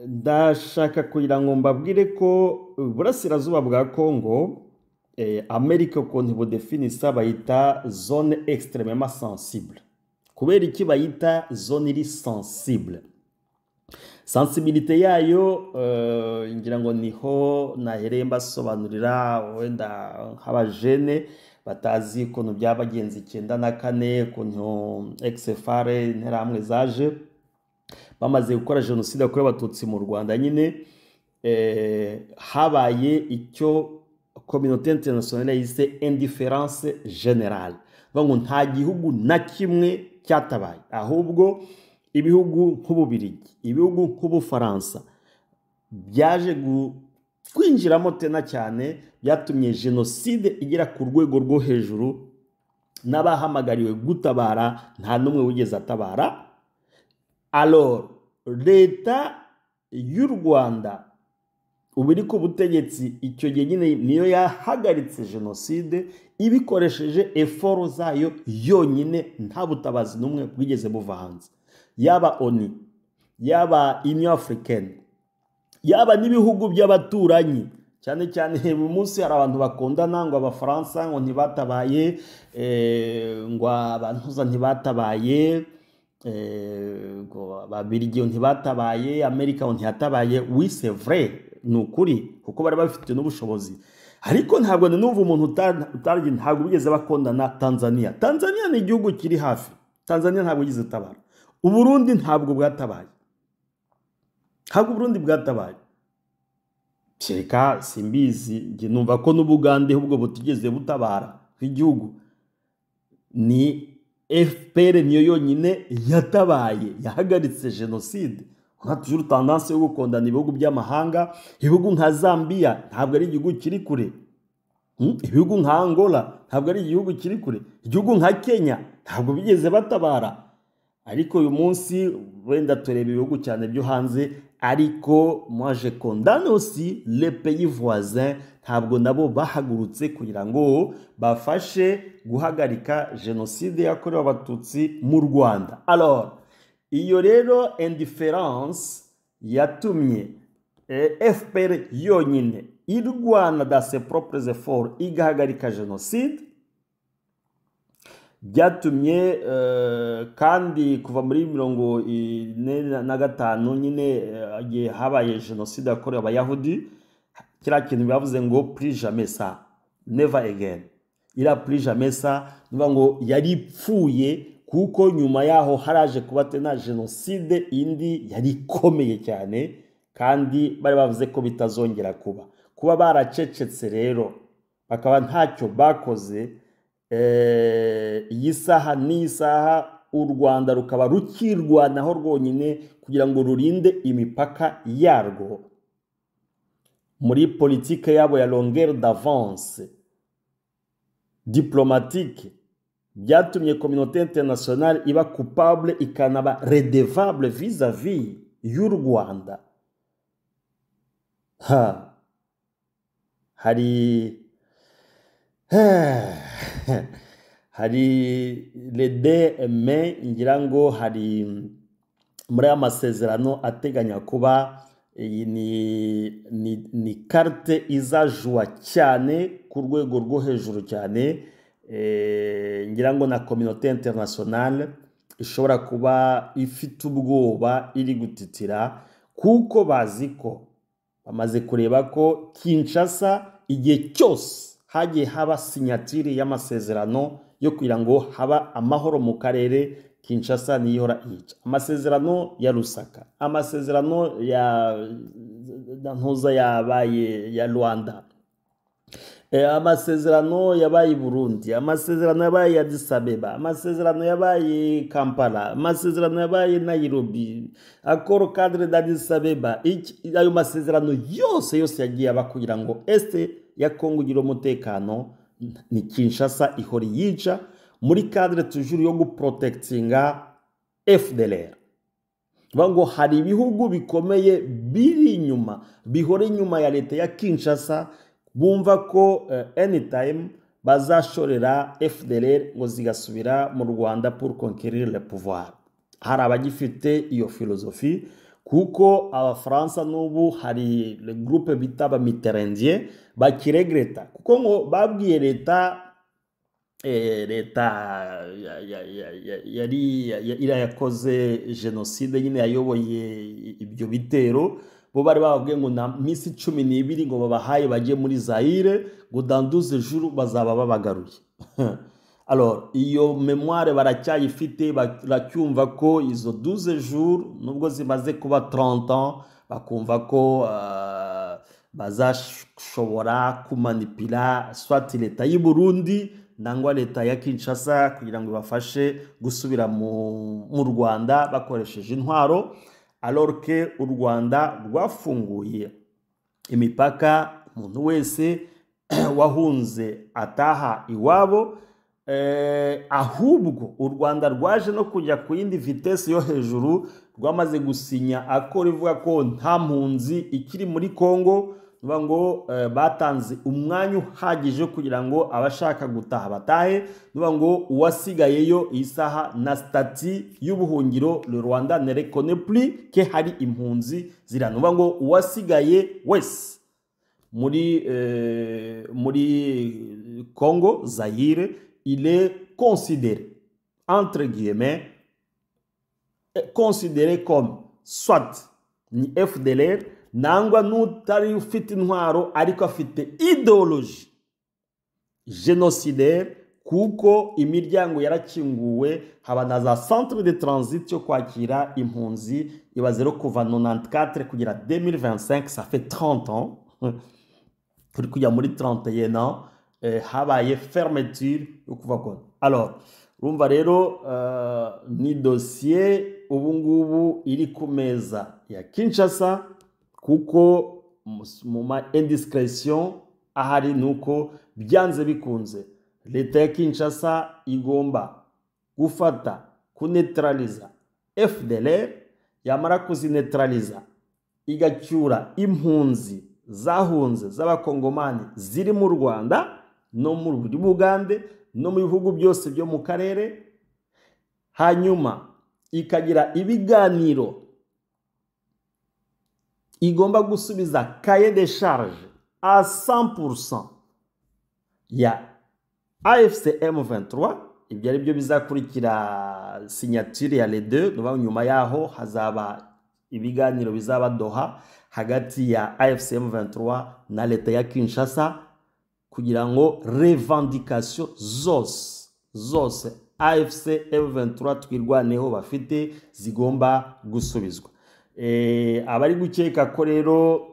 Ndashaka kugira ngo mbabwire ko burasirazuba bwa Kongo Amerika ko ntibudefinisa bayita zone extrêmement sensible. Kubera iki bayita zone iri sensible? Sensibilité yayo ngira ngo niho nahereye mbasobanurira wenda nk'abajene batazi ukuntu byabagenzi 94 ukuntu XFR interahamwe zaje bamaze gukora genocide yakorewe abatutsi mu Rwanda. Nyine habaye icyo communauté internationale yise indifférence générale, ngo nta gihugu na kimwe cyatabaye, ahubwo ibihugu nk'Ububirigi, ibihugu nk'Ubufaransa byaje kwinjiramo tena cyane, byatumye genocide igera ku rwego rwo hejuru, n'abahamagariwe gutabara nta numwe wigeze atabara. Alors leta y'u Rwanda ubiri ku butegetsi icyo gihe nyine niyo yahagaritse genocide ibikoresheje effort zayo yonyine, nta butabazi numwe bwigeze buva hanze, yaba ONU, yaba Union Africaine, yaba n'ibihugu by'abaturanyi. Cyane cyane mu munsi hari abantu bakondana ngo Abafaransa ngo ntibatabaye, ngo abantuza ntibatabaye, ngo Ababiligi ntibatabaye, Amerika ntiyatabaye. Oui c'est vrai, nukuri kuko bari bafite n'ubushobozi, ariko ntabwo numva umuntu utaragi ntabwo bigeze bakondana Tanzania. Tanzania ni igihugu kiri hafi, Tanzania ntabwo yize tabara. Uburundi ntabwo bwatabaye, ntabwo Burundi bwatabaye. Cyeka simbizi nge numva ko n'Ubugande ahubwo butigeze butabara igihugu. Ni FPR niyo yonyine yatabaye, yahagaritse genocide. Nka tujuru tendance yo gukondana ibihugu by'amahanga. Ibihugu nka Zambia ntabwo ari igihugu kiri kure, ibihugu nka Angola ntabwo ari igihugu kiri kure, igihugu nka Kenya ntabwo bigeze batabara. Ariko uyu munsi wenda tureba ibihugu cyane byo hanze, ariko moi je condamne aussi les pays voisins, ntabwo nabo bahagurutse kugira ngo bafashe guhagarika genocide yakorewe abatutsi mu Rwanda. Alors iyo rero indifférence yatumye FPR yonyine irwana dans ses propres efforts igahagarika jenoside, byatumye kandi kuva muri 1945 nyine habaye jenoside yakorewe abayahudi, kiriya kintu bavuze ngo plus jamais ça, never again, ira plus jamais ça, niba ngo yari ipfuye kuko nyuma yaho haraje kuba tena jenoside indi yari ikomeye cyane, kandi bari bavuze ko bitazongera kuba baracecetse rero bakaba ntacyo bakoze. Iyi saha n'isaha u Rwanda rukaba rukirwanaho rwonyine kugira ngo rurinde imipaka yarwo muri politike yabo ya longueur d'avance diplomatique, byatumye communauté internationale iba coupable ikanaba redevable vis-à-vis y'u Rwanda. Hari le 2 mai ngira ngo hari muri amasezerano ateganya kuba iyi ni carte izajwa cyane ku rwego rwo hejuru cyane, ngira ngo na communauté internationale ishobora kuba ifite ubwoba iri gutitira, kuko bazi ko bamaze kureba ko Kinshasa igihe cyose hagiye haba sinyatire y'amasezerano yo kugira ngo haba amahoro mu karere, Kinshasa niyihora yica. Amasezerano ya Lusaka, amasezerano ya Ntuza yabaye ya Rwanda, amasezerano yabaye Burundi, amasezerano yabaye Addis Abeba, amasezerano yabaye Kampala, amasezerano yabaye Nairobi, accord cadre d'Addis Abeba, ayo masezerano yose yagiye aba kugira ngo este ya Kongo gira umutekano, ni Kinshasa ihora yica muri cadre toujours yo guprotectinga FDLR. Bango hari ibihugu bikomeye biri inyuma, bihora inyuma ya leta ya Kinshasa, bumva ko anytime bazashorera FDLR ngo zigasubira mu Rwanda pour conquérir le pouvoir. Hari abagifite iyo philosophie, kuko abafaransa n'ubu hari le groupe bitaba Mitterrandien bakiregreta, kuko ngo babwiye leta yari yakoze jenoside nyine yayoboye ibyo bitero, bo bari bababwiye ngo na misi 12 ngo babahaye bagiye muri Zaire, ngo dans 12 jours bazaba babagaruye. Alors iyo memoire baracyayifite, baracyumva ko izo 12 jours nubwo zimaze kuba 30 ans, bakumva ko bazashobora kumanipula soit leta y'u Burundi nangwa leta ya Kinshasa kugira ngo bafashe gusubira mu Rwanda bakoresheje intwaro, alors que u Rwanda rwafunguye imipaka, umuntu wese wahunze ataha iwabo. Ahubwo u Rwanda rwaje no kujya ku yindi vitesse yo hejuru, rwamaze gusinya akora ivuga ko nta mpunzi ikiri muri Kongo, ngo batanze umwanya uhagije kugira ngo abashaka gutaha batahe, ngo uwasigayeyo isaha na stati y'ubuhungiro le Rwanda ne reconnaît plus que hari impunzi zirano, ngo uwasigaye wese muri Congo Zaire, il est considéré entre guillemets considéré comme soit ni FDLR nangwa n'utari ufite intwaro ariko afite ideologie génocidaire, kuko imiryango yarakinguwe, haba na za centre de transit yo kwakira impunzi, ibaze ro kuva 94 kugera 2025, ça fait 30 ans turi kujya muri 31 ans habaye fermeture yo kuva ko. Alors urumva rero ni dossier ubu ngubu iri ku meza ya Kinshasa, kuko mu ma indiscretion ahari nuko byanze bikunze leta ya Kinshasa igomba gufata kuneutraliza FDLR, yamara kuzineutraliza igacyura impunzi zahunze z'abakongomani ziri mu Rwanda no muri Bugande no mu bihugu byose byo mu karere, hanyuma ikagira ibiganiro igomba gusubiza cahier de charge à 100% ya AFC M23. Ibyo ari byo bizakurikira signature ya les deux. Nyuma yaho hazaba ibiganiro bizaba Doha hagati ya AFC M23 na leta ya Kinshasa kugira ngo revendication zose AFC M23 twirwaneho bafite zigomba gusubizwa. Abari gukeka ko rero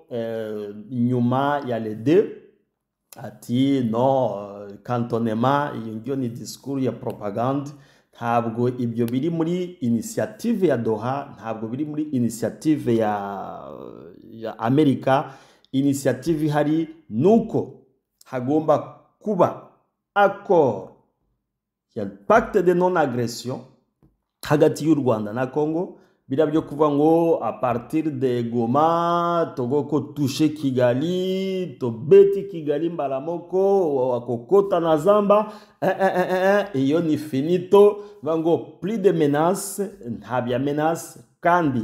nyuma ya les deux ati no cantonnement iyo ni discours ya propagande, ntabwo ibyo biri muri initiative ya Doha, ntabwo biri muri initiative ya Amerika. Initiative ihari nuko hagomba kuba accord ya pacte de non agression hagati y'u Rwanda na Congo. Bira byo kuva ngo a partir de Goma togoko touche Kigali to beti Kigali mbaramoko wakokota na Zamba iyo ni finito. Bango plus de menace, ntabya menace, kandi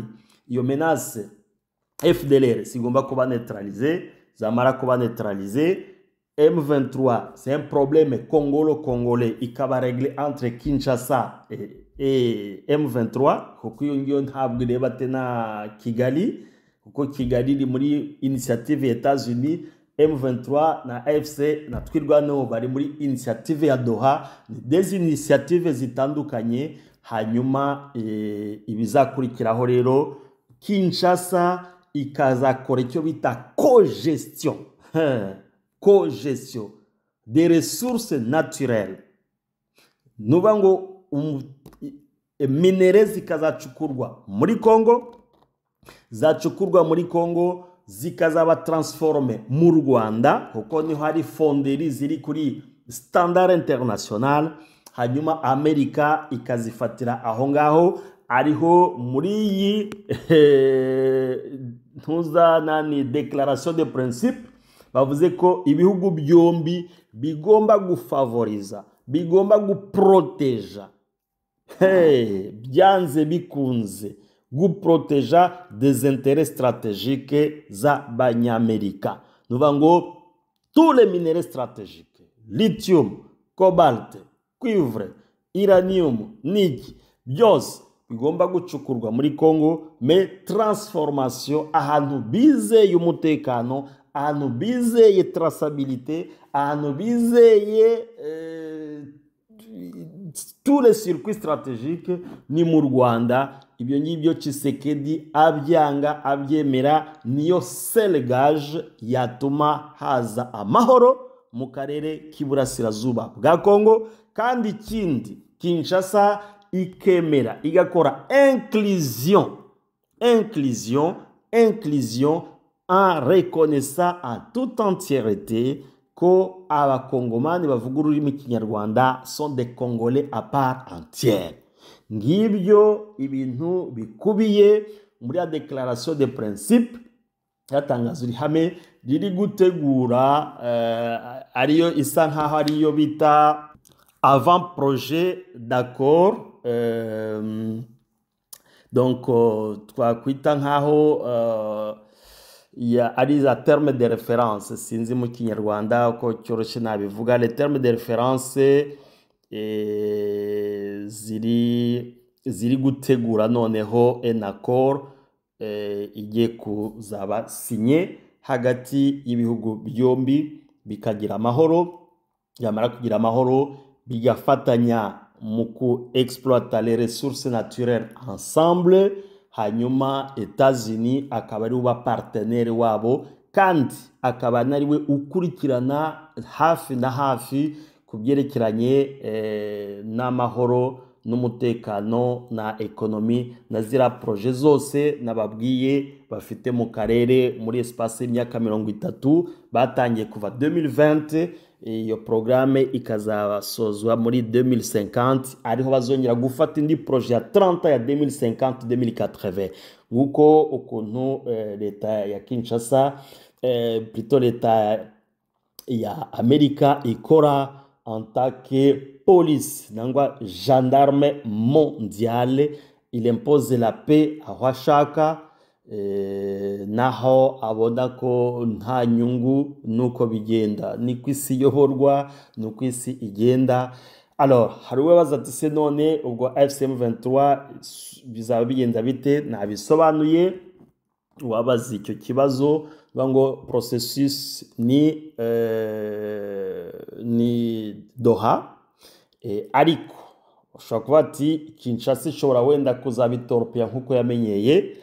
iyo menace FDLR sigomba kuba neutraliser, zamara kuba neutraliser. M23 c'est un problème congolais ikaba réglé entre Kinshasa et M23 kuko iyo ngiyo ntabwo ireba tena Kigali, kuko Kigali iri muri initiative ya États-Unis. M23 na AFC na twirwaneho bari muri initiative ya Doha. Ni des initiative zitandukanye. Hanyuma ibizakurikiraho rero Kinshasa ikazakora icyo bita co-gestion des ressources naturelles. Nuba ngo minere zikazacukurwa muri Congo, zacukurwa muri Congo zikazaba transforme mu Rwanda kuko niho hari fonderi ziri kuri standard international. Hanyuma Amerika ikazifatira aho ngaho, ariho muri iyi ntuzanani declaration de principe bavuze ko ibihugu byombi bigomba gufavoriza, bigomba guproteja, byanze bikunze guproteja des intérêts stratégiques za banyamerika. Nuva ngo tous les minéraux stratégiques, lithium, cobalt, cuivre, uranium, nickel, byose bigomba gucukurwa muri Congo, mais transformation ahantu bizeye umutekano, ahantu bizeye traçabilité, ahantu bizeye tous les circuits stratégiques ni mu Rwanda. Ibyo ngibyo Tshisekedi abyanga abyemera, niyo seul gage yatuma haza amahoro mu karere k'iburasirazuba bwa Congo. Kandi ikindi Kinshasa ikemera igakora inclusion en reconnaissant en toute entièreté ko abakongomani bavuga ururimi kinyarwanda sont des Congolais à part entière. Ngibyo ibintu bikubiye muri ya declaration de principe yatangazo rihame riri gutegura ariyo isa nkaho ariyo bita avant projet d'accord. Donc twakwita nkaho ari za terme de référence, sinzi mu kinyarwanda ko cyoroshye nabivuga. Les termes de référence ziri gutegura noneho un accord igiye kuzaba sinye hagati y'ibihugu byombi bikagira amahoro. Yamara kugira amahoro bigafatanya mu ku exploiter les ressources naturelles ensemble. Hanyuma États-Unis akaba ari uba partenaire wabo, kandi akaba nariwe ukurikirana hafi na hafi kubyerekeranye n'amahoro n'umutekano na ekonomi na zira projet zose nababwiye bafite mu karere muri espace y'imyaka 30 batangiye kuva 2020. Iyo programme ikazasozwa muri 2050, ariho bazongera gufata indi projet ya 30 ya 2050-2080. Nguko ukuntu leta ya Kinshasa plutôt leta ya Amerika ikora en tant que police nangwa gendarme mondiale. Il impose la paix aho ashaka, naho abona ko nta nyungu nuko bigenda, niko isi iyoborwa, nuko isi igenda. Alors hari uwabaza ati se none ubwo AFC M23 bizaba bigenda bite? Nabisobanuye. Wabaza icyo kibazo ngo processus ni Doha, ariko ushobora kuba ati Kinshasa ishobora wenda kuzabitorpea nkuko yamenyeye.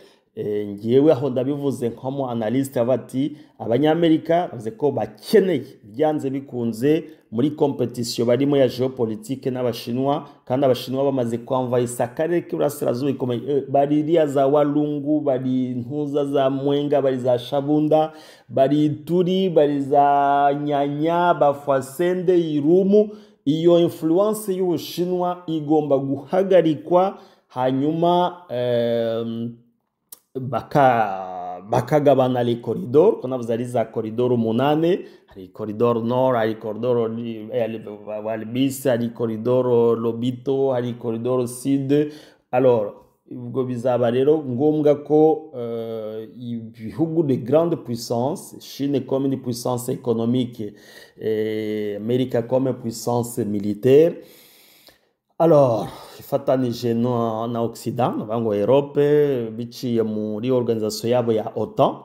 Ngewe aho ndabivuze nk'umu analyste abati abanyamerika bavuze ko bakeneye byanze bikunze muri competition barimo ya geopolitique n'abashinwa, kandi abashinwa bamaze kwamvayisa akarere k'Iburasirazuba ikomeye, bari iriya za Walungu, bari ntuza za Mwenga, bari za Shabunda, bari Ituri, bari za Nyanya, Bafwasende, Irumu. Iyo influence y'Ubushinwa igomba guhagarikwa, hanyuma bakagabana les corridors, ko navuze ari za corridor 8, hari corridor nord, hari corridor Walbis, hari corridor Lobito, hari corridor sud. Alors ubwo bizaba rero ngombwa ko ibihugu de grande puissance, Chine comme une puissance économique, Amerika comme puissance militaire, alors ifatanije na Occident, ngo Europe biciye muri organisation yabo ya OTAN,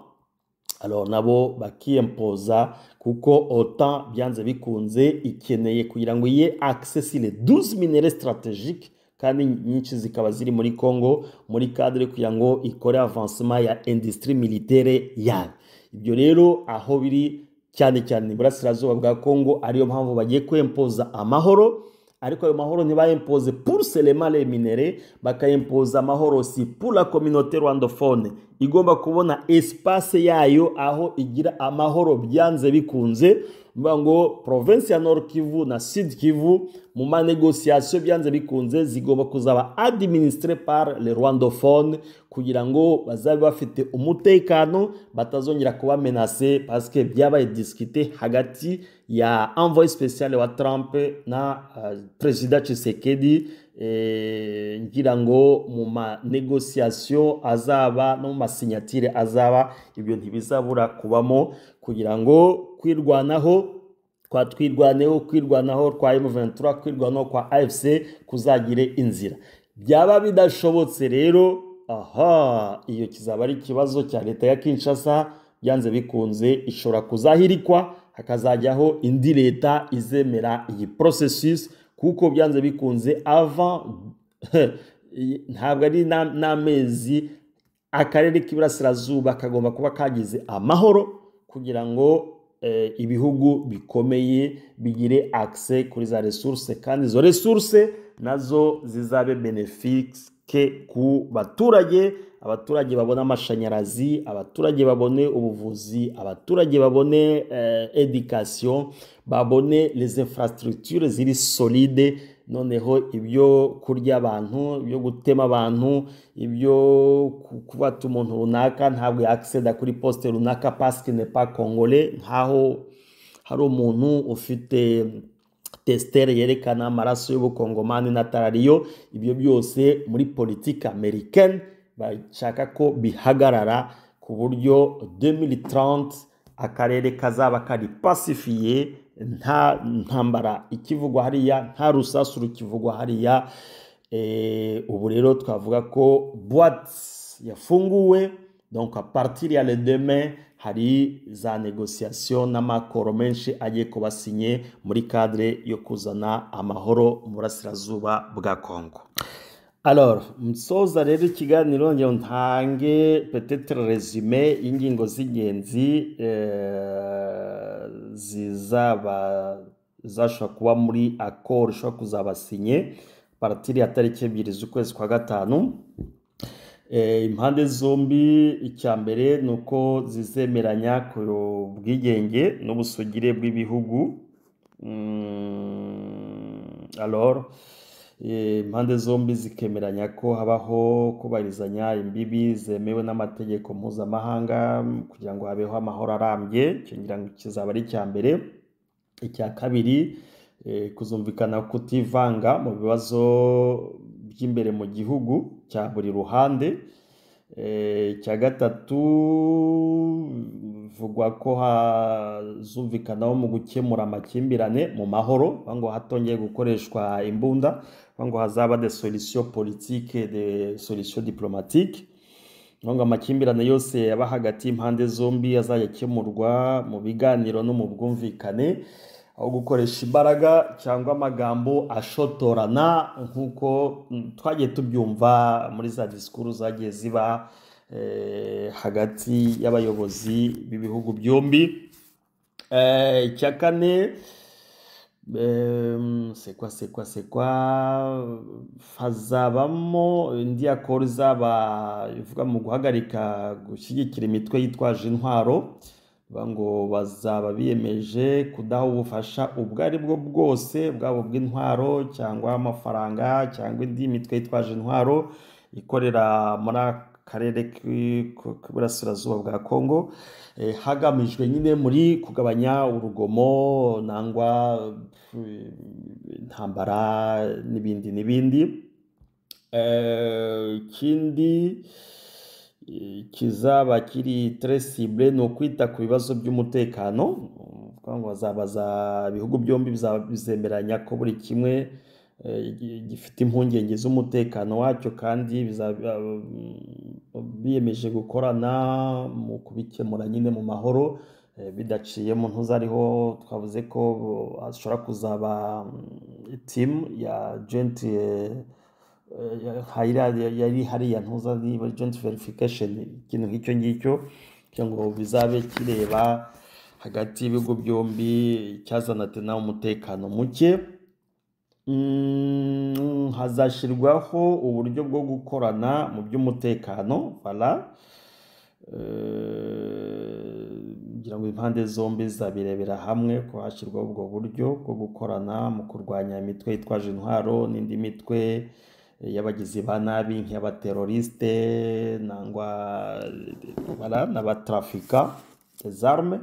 alors nabo bakiempoza, kuko OTAN byanze bikunze ikeneye kugira ngo iye accès sur les 12 minéraux stratégiques, kandi nyinshi zikaba ziri muri Congo, muri cadre kugira ngo ikore avancement ya industrie militaire yayo. Ibyo rero aho biri cyane cyane Iburasirazuba bwa Congo, ariyo mpamvu bagiye kwempoza amahoro. Ariko ayo mahoro ntibayempoze pour seulement les minéraux, bakayempoza amahoro aussi pour la communauté rwandophone. Igomba kubona espace yayo aho igira amahoro byanze bikunze. Ngo province ya Nord Kivu na Sud Kivu mu ma négociation byanze bikunze zigomba kuzaba administré par les rwandophones, kugira ngo bazabe bafite umutekano, batazongera kuba menacé, parce que byabaye discuté hagati ya envoyé spécial wa Trump na président Tshisekedi. Ngira ngo mu ma négociation azaba no mu masignature azaba, ibyo ntibizabura kubamo, kugira ngo kwirwanaho kwa kwirwanaho kwa M23, kwirwanaho kwa AFC kuzagire inzira. Byaba bidashobotse rero, iyo kizaba ari ikibazo cya leta ya Kinshasa, byanze bikunze ishobora kuzahirikwa, hakazajyaho indi leta izemera iyi processus, kuko byanze bikunze avant ntabwo ari n'amezi akarere k'Iburasirazuba kagomba kuba kagize amahoro, kugira ngo ibihugu bikomeye bigire accès kuri za ressources, kandi izo ressources nazo zizabe bénéfique ku baturage. Abaturage babone amashanyarazi, abaturage babone ubuvuzi, abaturage babone education, babone les infrastructures ziri solide. Noneho ibyo kurya abantu, ibyo gutema abantu, ibyo kubata umuntu runaka ntabwo yacceda kuri poste runaka parce qu'il n'est pas congolais, nkaho hari umuntu ufite testere yerekana amaraso y'ubukongomani na tarariyo. Ibyo byose muri politique américaine bashaka ko bihagarara, ku buryo 2030 akarere kazaba kari pacifié, nta ntambara ikivugwa hariya, nta rusasu rukivugwa hariya. Ubu rero twavuga ko boîte yafunguwe, donc à partir ya le demain hari za négociation n'amakoro menshi agiye kuba signé muri cadre yo kuzana amahoro mu Burasirazuba bwa Congo. Alors msoza rero ikiganiro ngiye ntange peut-être résumé y'ingingo z'ingenzi zashobora kuba muri accord ishobora kuzaba signé partir ya tariki 2 z'ukwezi kwa gatanu. Impande zombi, icya mbere nuko zizemeranya ku bwigenge n'ubusugire bw'ibihugu. Alors impande zombi zikemeranya ko habaho kubarizanya imbibi zemewe n'amategeko mpuzamahanga, kugira ngo habeho amahoro arambye. Ngira ngo kizaba ari icya mbere. Icya kabiri, kuzumvikana kutivanga mu bibazo by'imbere mu gihugu cya buri ruhande. icya gatatu bivugwa ko hazumvikanaho mu gukemura amakimbirane mu mahoro, ngo hatongeye gukoreshwa imbunda, ngo hazaba des solutions politiques, des solutions diplomatiques, ngo amakimbirane yose yaba hagati y'impande zombi azajya akemurwa mu biganiro no mu bwumvikane, aho gukoresha imbaraga cyangwa amagambo ashotorana nk'uko twagiye tubyumva muri za disikuru zagiye ziba hagati y'abayobozi b'ibihugu byombi. Icya kane sekwa hazabamo indi akoro izaba ivuga mu guhagarika gushyigikira imitwe yitwaje intwaro, ngo bazaba biyemeje kudaha ubufasha ubwo ari bwo bwose, bwabo bw'intwaro cyangwa amafaranga cyangwa indi mitwe yitwaje intwaro ikorera muri akarere k'iburasirazuba bwa Kongo, hagamijwe nyine muri kugabanya urugomo nangwa intambara n'ibindi. Ikindi kizaba kiri très ciblé ni ukwita ku bibazo by'umutekano, ngo bazabaza ibihugu byombi bizemeranya ko buri kimwe gifite impungenge z'umutekano wacyo, kandi biyemeje gukorana mu kubikemura nyine mu mahoro bidaciye mu ntuzariho. Twavuze ko hashobora kuzaba team ya joint yari hariya ntuza niba joint verification, ikintu nk'icyo ngicyo kugira ngo bizabe kireba hagati y'ibihugu byombi cyazana tena umutekano muke. Hazashyirwaho uburyo bwo gukorana mu by'umutekano, kugira ngo impande zombi zabirebera hamwe ko hashyirwaho ubwo buryo bwo gukorana mu kurwanya imitwe yitwaje intwaro n'indi mitwe y'abagizi ba nabi nk'abateroriste nangwa n'abatrafika des armes.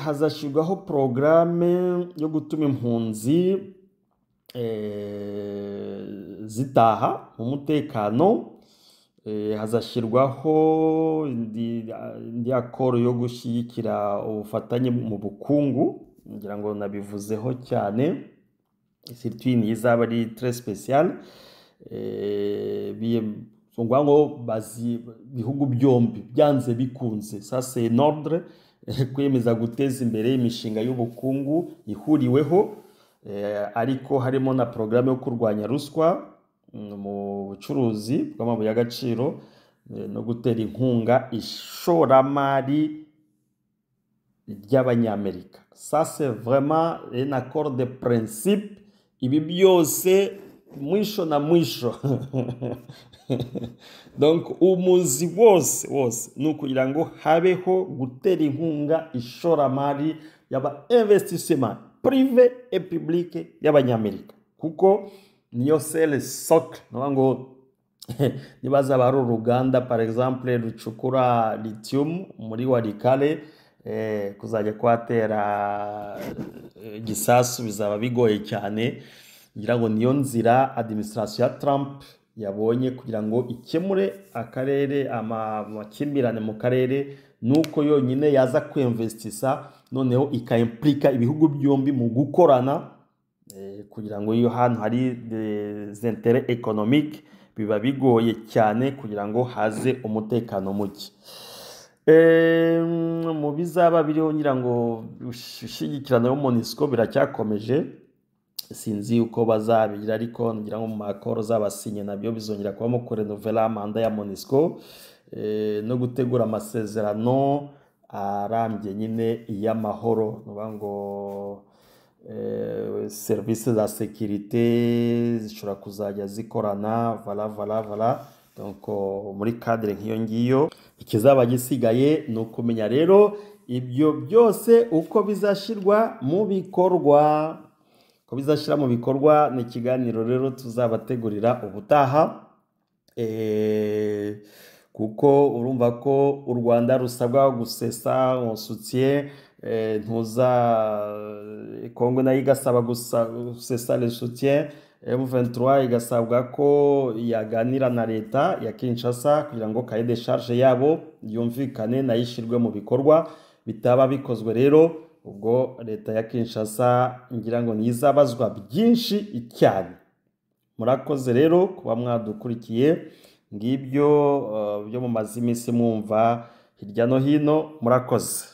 Hazashyirwaho porogaramu yo gutuma impunzi zitaha mu mutekano. Hazashyirwaho indi akoro yo gushyigikira ubufatanye mu bukungu, ngira ngo nabivuzeho cyane. Sirtwini izaba ari très spécial, ngo bihugu byombi byanze bikunze, ça c'est un ordre, kwemeza guteza imbere imishinga y'ubukungu ihuriweho, ariko harimo na porogaramu yo kurwanya ruswa mu bucuruzi bw'amabuye y'agaciro no gutera inkunga ishoramari ry'abanyamerika. Ça c'est vraiment un accord de principe. Ibi byose mwisho na mwisho donc umuzi wose ni ukugira ngo habeho gutera inkunga ishoramari y'aba investissement privé et public y'abanyamerika, kuko niyo c'est socle. Ngo nibaza bari uruganda par exemple rucukura lithium muri Walikale, kuzajya kwatera gisasu bizaba bigoye cyane. Ngira ngo niyo nzira administration ya Trump yabonye kugira ngo ikemure akarere amakimbirane mu karere, nuko yonyine yaza kwinvestisa, noneho ikaimplika ibihugu byombi mu gukorana, kugira ngo iyo hantu hari des intérêts économiques biba bigoye cyane kugira ngo haze umutekano muke. Mu bizaba biriho ngira ngo ushyigikirana yo MONUSCO biracyakomeje, sinzi uko bazabigira, ariko ngira ngo mu makoro z'abasinye nabyo bizongera kubamo ko renovela manda ya MONUSCO no gutegura amasezerano arambye nyine y'amahoro. Ngo service za sécurité zishobora kuzajya zikorana, voilà. Donc muri cadre nk'iyo ngiyo, ikizaba gisigaye ni ukumenya rero ibyo byose uko bizashyirwa mu bikorwa. Ko bizashyira mu bikorwa ni ikiganiro rero tuzabategurira ubutaha, kuko urumva ko u Rwanda rusabwa gusesa soutien, ntuza Kongo nayo igasaba gusesa le soutien, M23 igasabwa ko yaganira na leta ya Kinshasa kugira ngo cahier de charge yabo yumvikane nayishirwe mu bikorwa. Bitaba bikozwe rero ubwo leta ya Kinshasa ngira ngo nizabazwa byinshi icyane. Murakoze rero kuba mwadukurikiye ngibyo byo mu mazimisi mwumva hirya no hino. Murakoze.